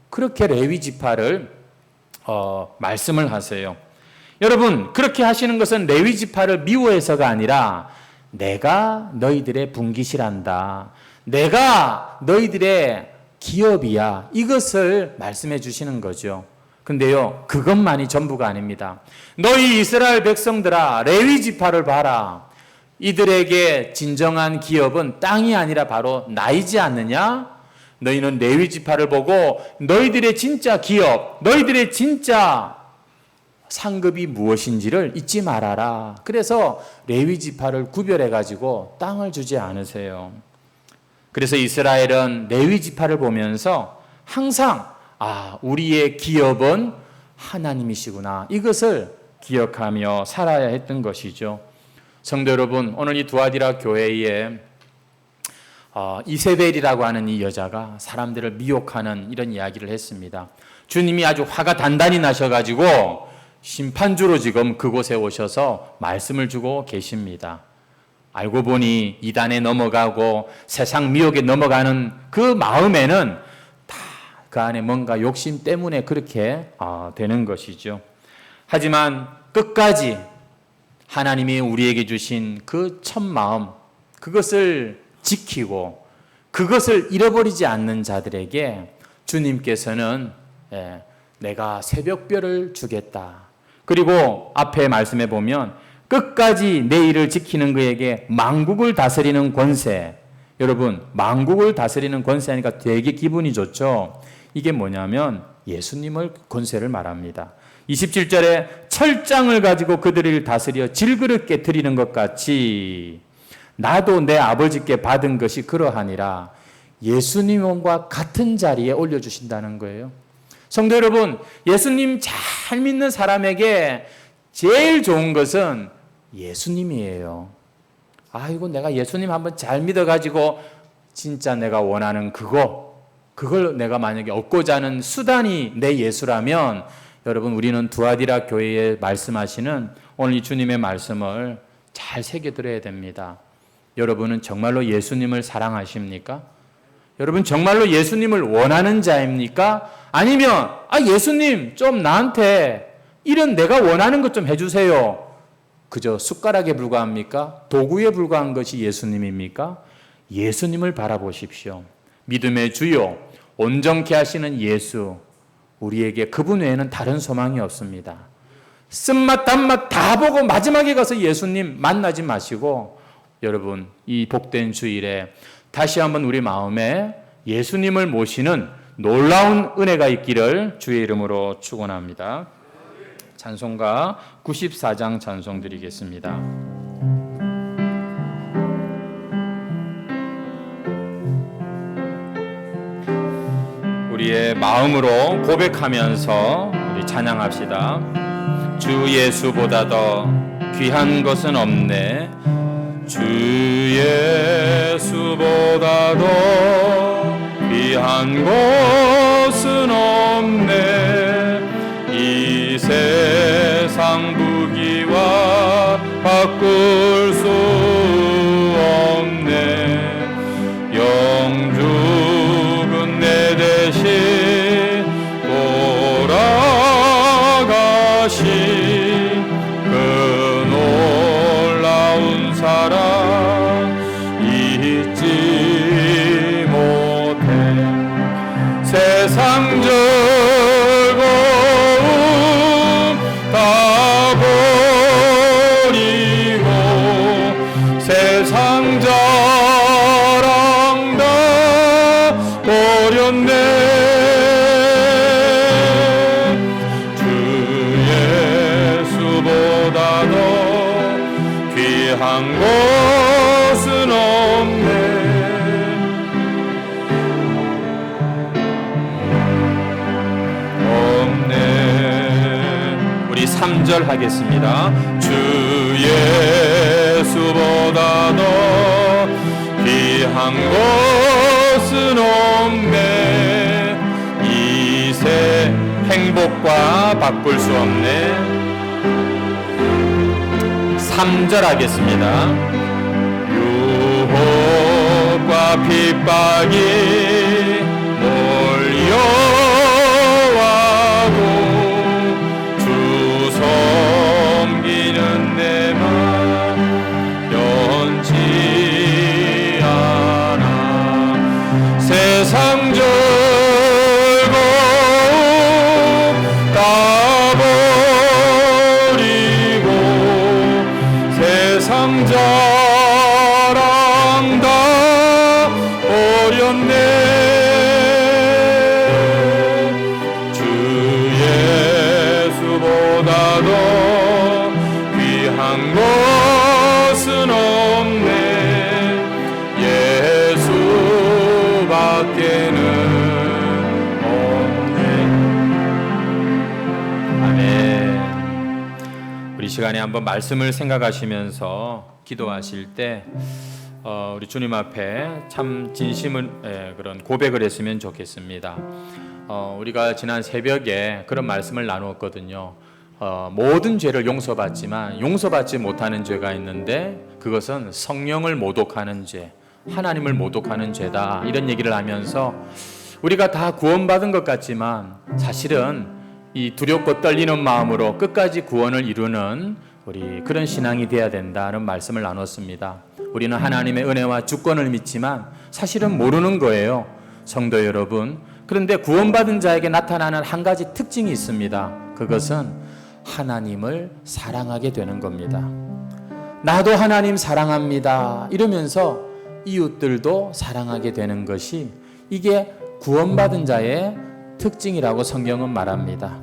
그렇게 레위 지파를 말씀을 하세요. 여러분, 그렇게 하시는 것은 레위 지파를 미워해서가 아니라 내가 너희들의 분깃이란다. 내가 너희들의 기업이야. 이것을 말씀해 주시는 거죠. 근데요, 그것만이 전부가 아닙니다. 너희 이스라엘 백성들아, 레위 지파를 봐라. 이들에게 진정한 기업은 땅이 아니라 바로 나이지 않느냐? 너희는 레위 지파를 보고 너희들의 진짜 기업, 너희들의 진짜 상급이 무엇인지를 잊지 말아라. 그래서 레위 지파를 구별해 가지고 땅을 주지 않으세요. 그래서 이스라엘은 레위 지파를 보면서 항상 우리의 기업은 하나님이시구나. 이것을 기억하며 살아야 했던 것이죠. 성도 여러분, 오늘 이 두아디라 교회에 이세벨이라고 하는 이 여자가 사람들을 미혹하는 이런 이야기를 했습니다. 주님이 아주 화가 단단히 나셔가지고 심판주로 지금 그곳에 오셔서 말씀을 주고 계십니다. 알고 보니 이단에 넘어가고 세상 미혹에 넘어가는 그 마음에는 다 그 안에 뭔가 욕심 때문에 그렇게 되는 것이죠. 하지만 끝까지 하나님이 우리에게 주신 그 첫 마음, 그것을 지키고 그것을 잃어버리지 않는 자들에게 주님께서는 내가 새벽별을 주겠다. 그리고 앞에 말씀해 보면 끝까지 내 일을 지키는 그에게 만국을 다스리는 권세. 여러분, 만국을 다스리는 권세하니까 되게 기분이 좋죠. 이게 뭐냐면 예수님을 권세를 말합니다. 27절에 철장을 가지고 그들을 다스려 질그릇 깨트리는 것 같이 나도 내 아버지께 받은 것이 그러하니라. 예수님과 같은 자리에 올려주신다는 거예요. 성도 여러분, 예수님 잘 믿는 사람에게 제일 좋은 것은 예수님이에요. 아이고, 내가 예수님 한번 잘 믿어가지고 진짜 내가 원하는 그걸 내가 만약에 얻고자 하는 수단이 내 예수라면, 여러분, 우리는 두아디라 교회에 말씀하시는 오늘 이 주님의 말씀을 잘 새겨들어야 됩니다. 여러분은 정말로 예수님을 사랑하십니까? 여러분 정말로 예수님을 원하는 자입니까? 아니면 예수님 좀 나한테 이런 내가 원하는 것 좀 해주세요. 그저 숟가락에 불과합니까? 도구에 불과한 것이 예수님입니까? 예수님을 바라보십시오. 믿음의 주요, 온전케 하시는 예수, 우리에게 그분 외에는 다른 소망이 없습니다. 쓴맛 단맛 다 보고 마지막에 가서 예수님 만나지 마시고 여러분 이 복된 주일에 다시 한번 우리 마음에 예수님을 모시는 놀라운 은혜가 있기를 주의 이름으로 축원합니다. 찬송가 94장 찬송 드리겠습니다. 우리의 마음으로 고백하면서 우리 찬양합시다. 주 예수보다 더 귀한 것은 없네. 주 예수보다 더 귀한 것은 없네. 이 세상 부귀와 바꿀 수 없네. 영죽은 내 대신 돌아가신 그 놀라운 사랑 잊지 못해. 세상 즐거움 다 버리고 세상 자랑 다 버렸네. 주 예수보다 더 귀한 것은 없네. 우리 3절 하겠습니다. 주 예수보다 더 귀한 것은 없네. 이세 행복과 바꿀 수 없네. 3절 하겠습니다. 유혹과 핍박이 몰려와도 주 섬기는 내 맘 변치 않아. 세상 즐거움 다 버리고 세상 자랑 다 버렸네. 주 예수보다 더 귀한 것은 없네. 예수밖에는 없네. 아멘. 우리 시간에 한번 말씀을 생각하시면서 기도하실 때 우리 주님 앞에 참 진심을 그런 고백을 했으면 좋겠습니다. 우리가 지난 새벽에 그런 말씀을 나누었거든요. 모든 죄를 용서받지만 용서받지 못하는 죄가 있는데 그것은 성령을 모독하는 죄, 하나님을 모독하는 죄다, 이런 얘기를 하면서 우리가 다 구원받은 것 같지만 사실은 이 두렵고 떨리는 마음으로 끝까지 구원을 이루는 우리 그런 신앙이 되어야 된다는 말씀을 나눴습니다. 우리는 하나님의 은혜와 주권을 믿지만 사실은 모르는 거예요, 성도 여러분. 그런데 구원받은 자에게 나타나는 한 가지 특징이 있습니다. 그것은 하나님을 사랑하게 되는 겁니다. 나도 하나님 사랑합니다 이러면서 이웃들도 사랑하게 되는 것이, 이게 구원받은 자의 특징이라고 성경은 말합니다.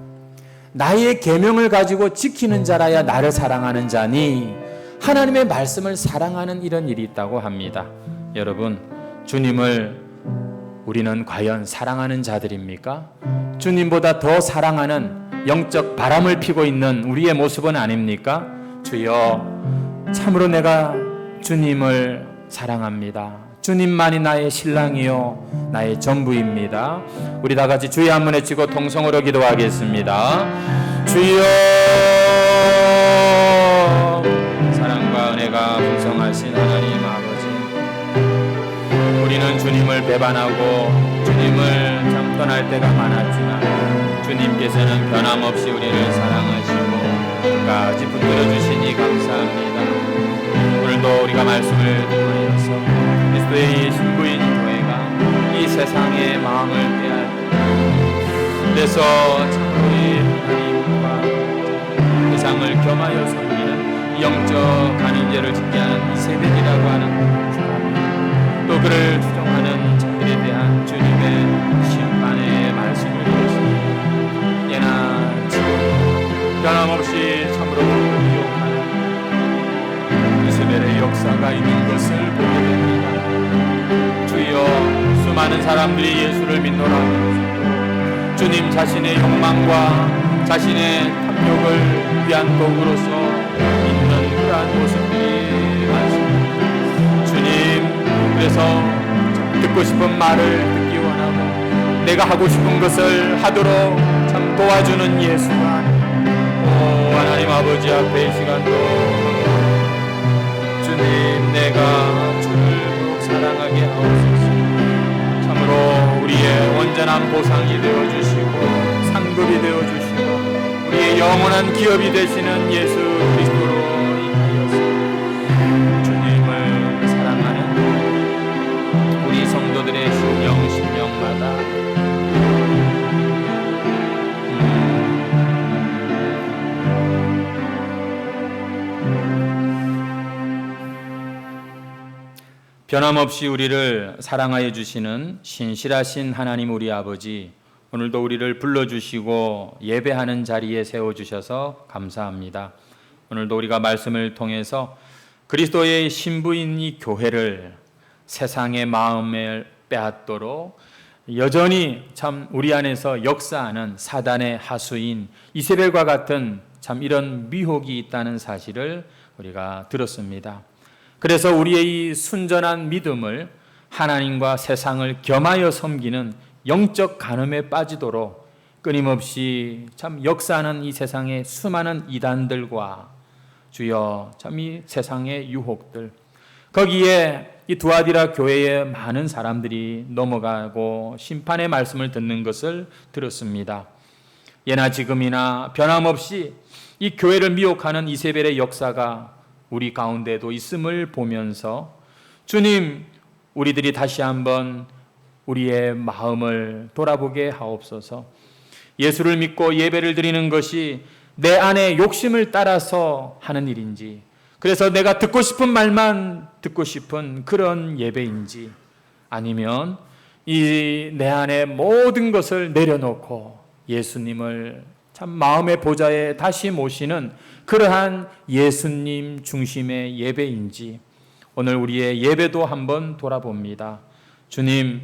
나의 계명을 가지고 지키는 자라야 나를 사랑하는 자니 하나님의 말씀을 사랑하는 이런 일이 있다고 합니다. 여러분, 주님을 우리는 과연 사랑하는 자들입니까? 주님보다 더 사랑하는 영적 바람을 피고 있는 우리의 모습은 아닙니까? 주여, 참으로 내가 주님을 사랑합니다. 주님만이 나의 신랑이요 나의 전부입니다. 우리 다 같이 주여 한번 외치고 통성으로 기도하겠습니다. 주여, 사랑과 은혜가 풍성하신 하나님 아버지, 배반하고 주님을 참 떠날 때가 많았지만 주님께서는 변함없이 우리를 사랑하시고 끝까지 붙들어 주시니 감사합니다. 오늘도 우리가 말씀을 통하여서 그리스도의 신부인 교회가 이 세상의 마음을 빼앗고 그래서 참 우리 하나님과 세상을 겸하여 섬기는 영적 간인죄를 짓게 하는 이세벨이라고 하는 사람, 또 그를 추종하는 자들에 대한 주님의 심판의 말씀을 드렸습니다. 예나 지금 변함없이 참으로 미혹하는 이세벨의 역사가 있는 것을 보게 됩니다. 주여, 수많은 사람들이 예수를 믿노라 주님 자신의 욕망과 자신의 탐욕을 위한 도구로서 있는 그러한 모습들이 많습니다. 주님, 그래서 듣고 싶은 말을 듣기 원하고 내가 하고 싶은 것을 하도록 참 도와주는 예수가 하나님 아버지 앞에 이 시간도 주님, 내가 주를 사랑하게 하옵소서. 참으로 우리의 온전한 보상이 되어주시고 상급이 되어주시고 우리의 영원한 기업이 되시는 예수 그리스도로 인하여서 주님을 사랑하는 우리 성도들의 심령마다 변함없이 우리를 사랑하여 주시는 신실하신 하나님 우리 아버지, 오늘도 우리를 불러주시고 예배하는 자리에 세워주셔서 감사합니다. 오늘도 우리가 말씀을 통해서 그리스도의 신부인 이 교회를 세상의 마음을 빼앗도록 여전히 참 우리 안에서 역사하는 사단의 하수인 이세벨과 같은 참 이런 미혹이 있다는 사실을 우리가 들었습니다. 그래서 우리의 이 순전한 믿음을 하나님과 세상을 겸하여 섬기는 영적 간음에 빠지도록 끊임없이 참 역사하는 이 세상의 수많은 이단들과 주여 참 이 세상의 유혹들, 거기에 이 두아디라 교회의 많은 사람들이 넘어가고 심판의 말씀을 듣는 것을 들었습니다. 예나 지금이나 변함없이 이 교회를 미혹하는 이세벨의 역사가 우리 가운데도 있음을 보면서 주님, 우리들이 다시 한번 우리의 마음을 돌아보게 하옵소서. 예수를 믿고 예배를 드리는 것이 내 안에 욕심을 따라서 하는 일인지, 그래서 내가 듣고 싶은 말만 듣고 싶은 그런 예배인지, 아니면 이 내 안에 모든 것을 내려놓고 예수님을 참 마음의 보좌에 다시 모시는 그러한 예수님 중심의 예배인지 오늘 우리의 예배도 한번 돌아봅니다. 주님,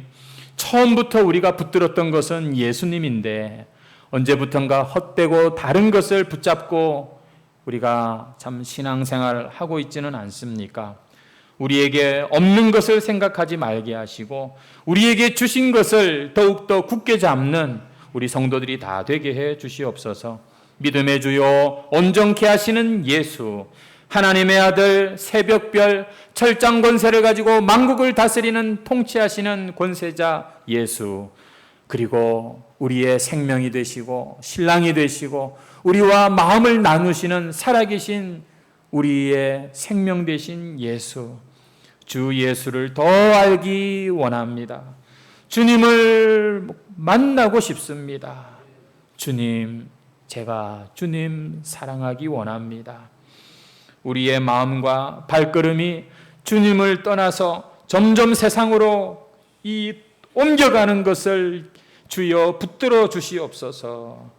처음부터 우리가 붙들었던 것은 예수님인데 언제부턴가 헛되고 다른 것을 붙잡고 우리가 참 신앙생활을 하고 있지는 않습니까? 우리에게 없는 것을 생각하지 말게 하시고 우리에게 주신 것을 더욱더 굳게 잡는 우리 성도들이 다 되게 해 주시옵소서. 믿음의 주요 온전케 하시는 예수, 하나님의 아들, 새벽별, 철장 권세를 가지고 만국을 다스리는 통치하시는 권세자 예수, 그리고 우리의 생명이 되시고 신랑이 되시고 우리와 마음을 나누시는 살아계신 우리의 생명 되신 예수, 주 예수를 더 알기 원합니다. 주님을 만나고 싶습니다. 주님, 제가 주님 사랑하기 원합니다. 우리의 마음과 발걸음이 주님을 떠나서 점점 세상으로 옮겨가는 것을 주여 붙들어 주시옵소서.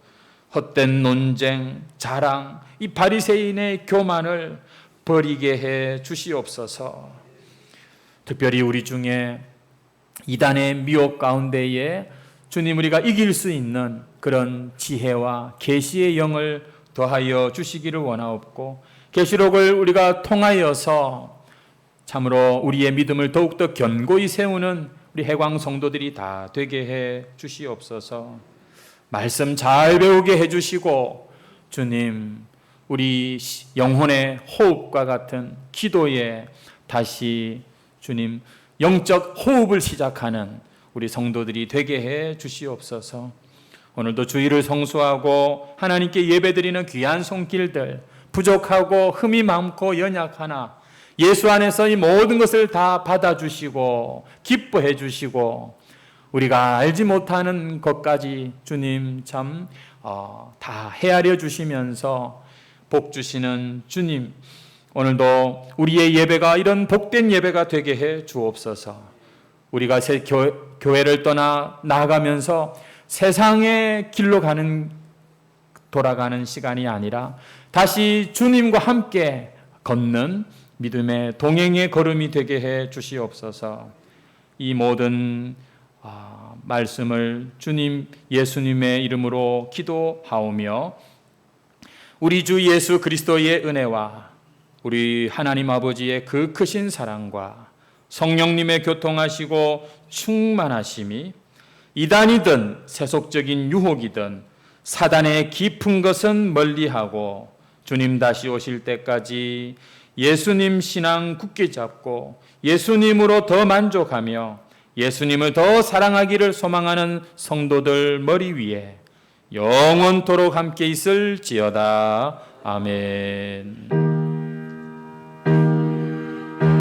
헛된 논쟁, 자랑, 이 바리새인의 교만을 버리게 해 주시옵소서. 특별히 우리 중에 이단의 미혹 가운데에 주님, 우리가 이길 수 있는 그런 지혜와 계시의 영을 더하여 주시기를 원하옵고, 계시록을 우리가 통하여서 참으로 우리의 믿음을 더욱더 견고히 세우는 우리 해광 성도들이 다 되게 해 주시옵소서. 말씀 잘 배우게 해 주시고, 주님, 우리 영혼의 호흡과 같은 기도에 다시 주님 영적 호흡을 시작하는 우리 성도들이 되게 해 주시옵소서. 오늘도 주일을 성수하고 하나님께 예배드리는 귀한 손길들, 부족하고 흠이 많고 연약하나 예수 안에서 이 모든 것을 다 받아주시고 기뻐해 주시고 우리가 알지 못하는 것까지 주님 참 다 헤아려 주시면서 복 주시는 주님, 오늘도 우리의 예배가 이런 복된 예배가 되게 해 주옵소서. 우리가 새 교회를 떠나 나아가면서 세상의 길로 돌아가는 시간이 아니라 다시 주님과 함께 걷는 믿음의 동행의 걸음이 되게 해 주시옵소서. 이 모든 말씀을 주님 예수님의 이름으로 기도하오며 우리 주 예수 그리스도의 은혜와 우리 하나님 아버지의 그 크신 사랑과 성령님의 교통하시고 충만하심이 이단이든 세속적인 유혹이든 사단의 깊은 것은 멀리하고 주님 다시 오실 때까지 예수님 신앙 굳게 잡고 예수님으로 더 만족하며 예수님을 더 사랑하기를 소망하는 성도들 머리 위에 영원토록 함께 있을지어다. 아멘.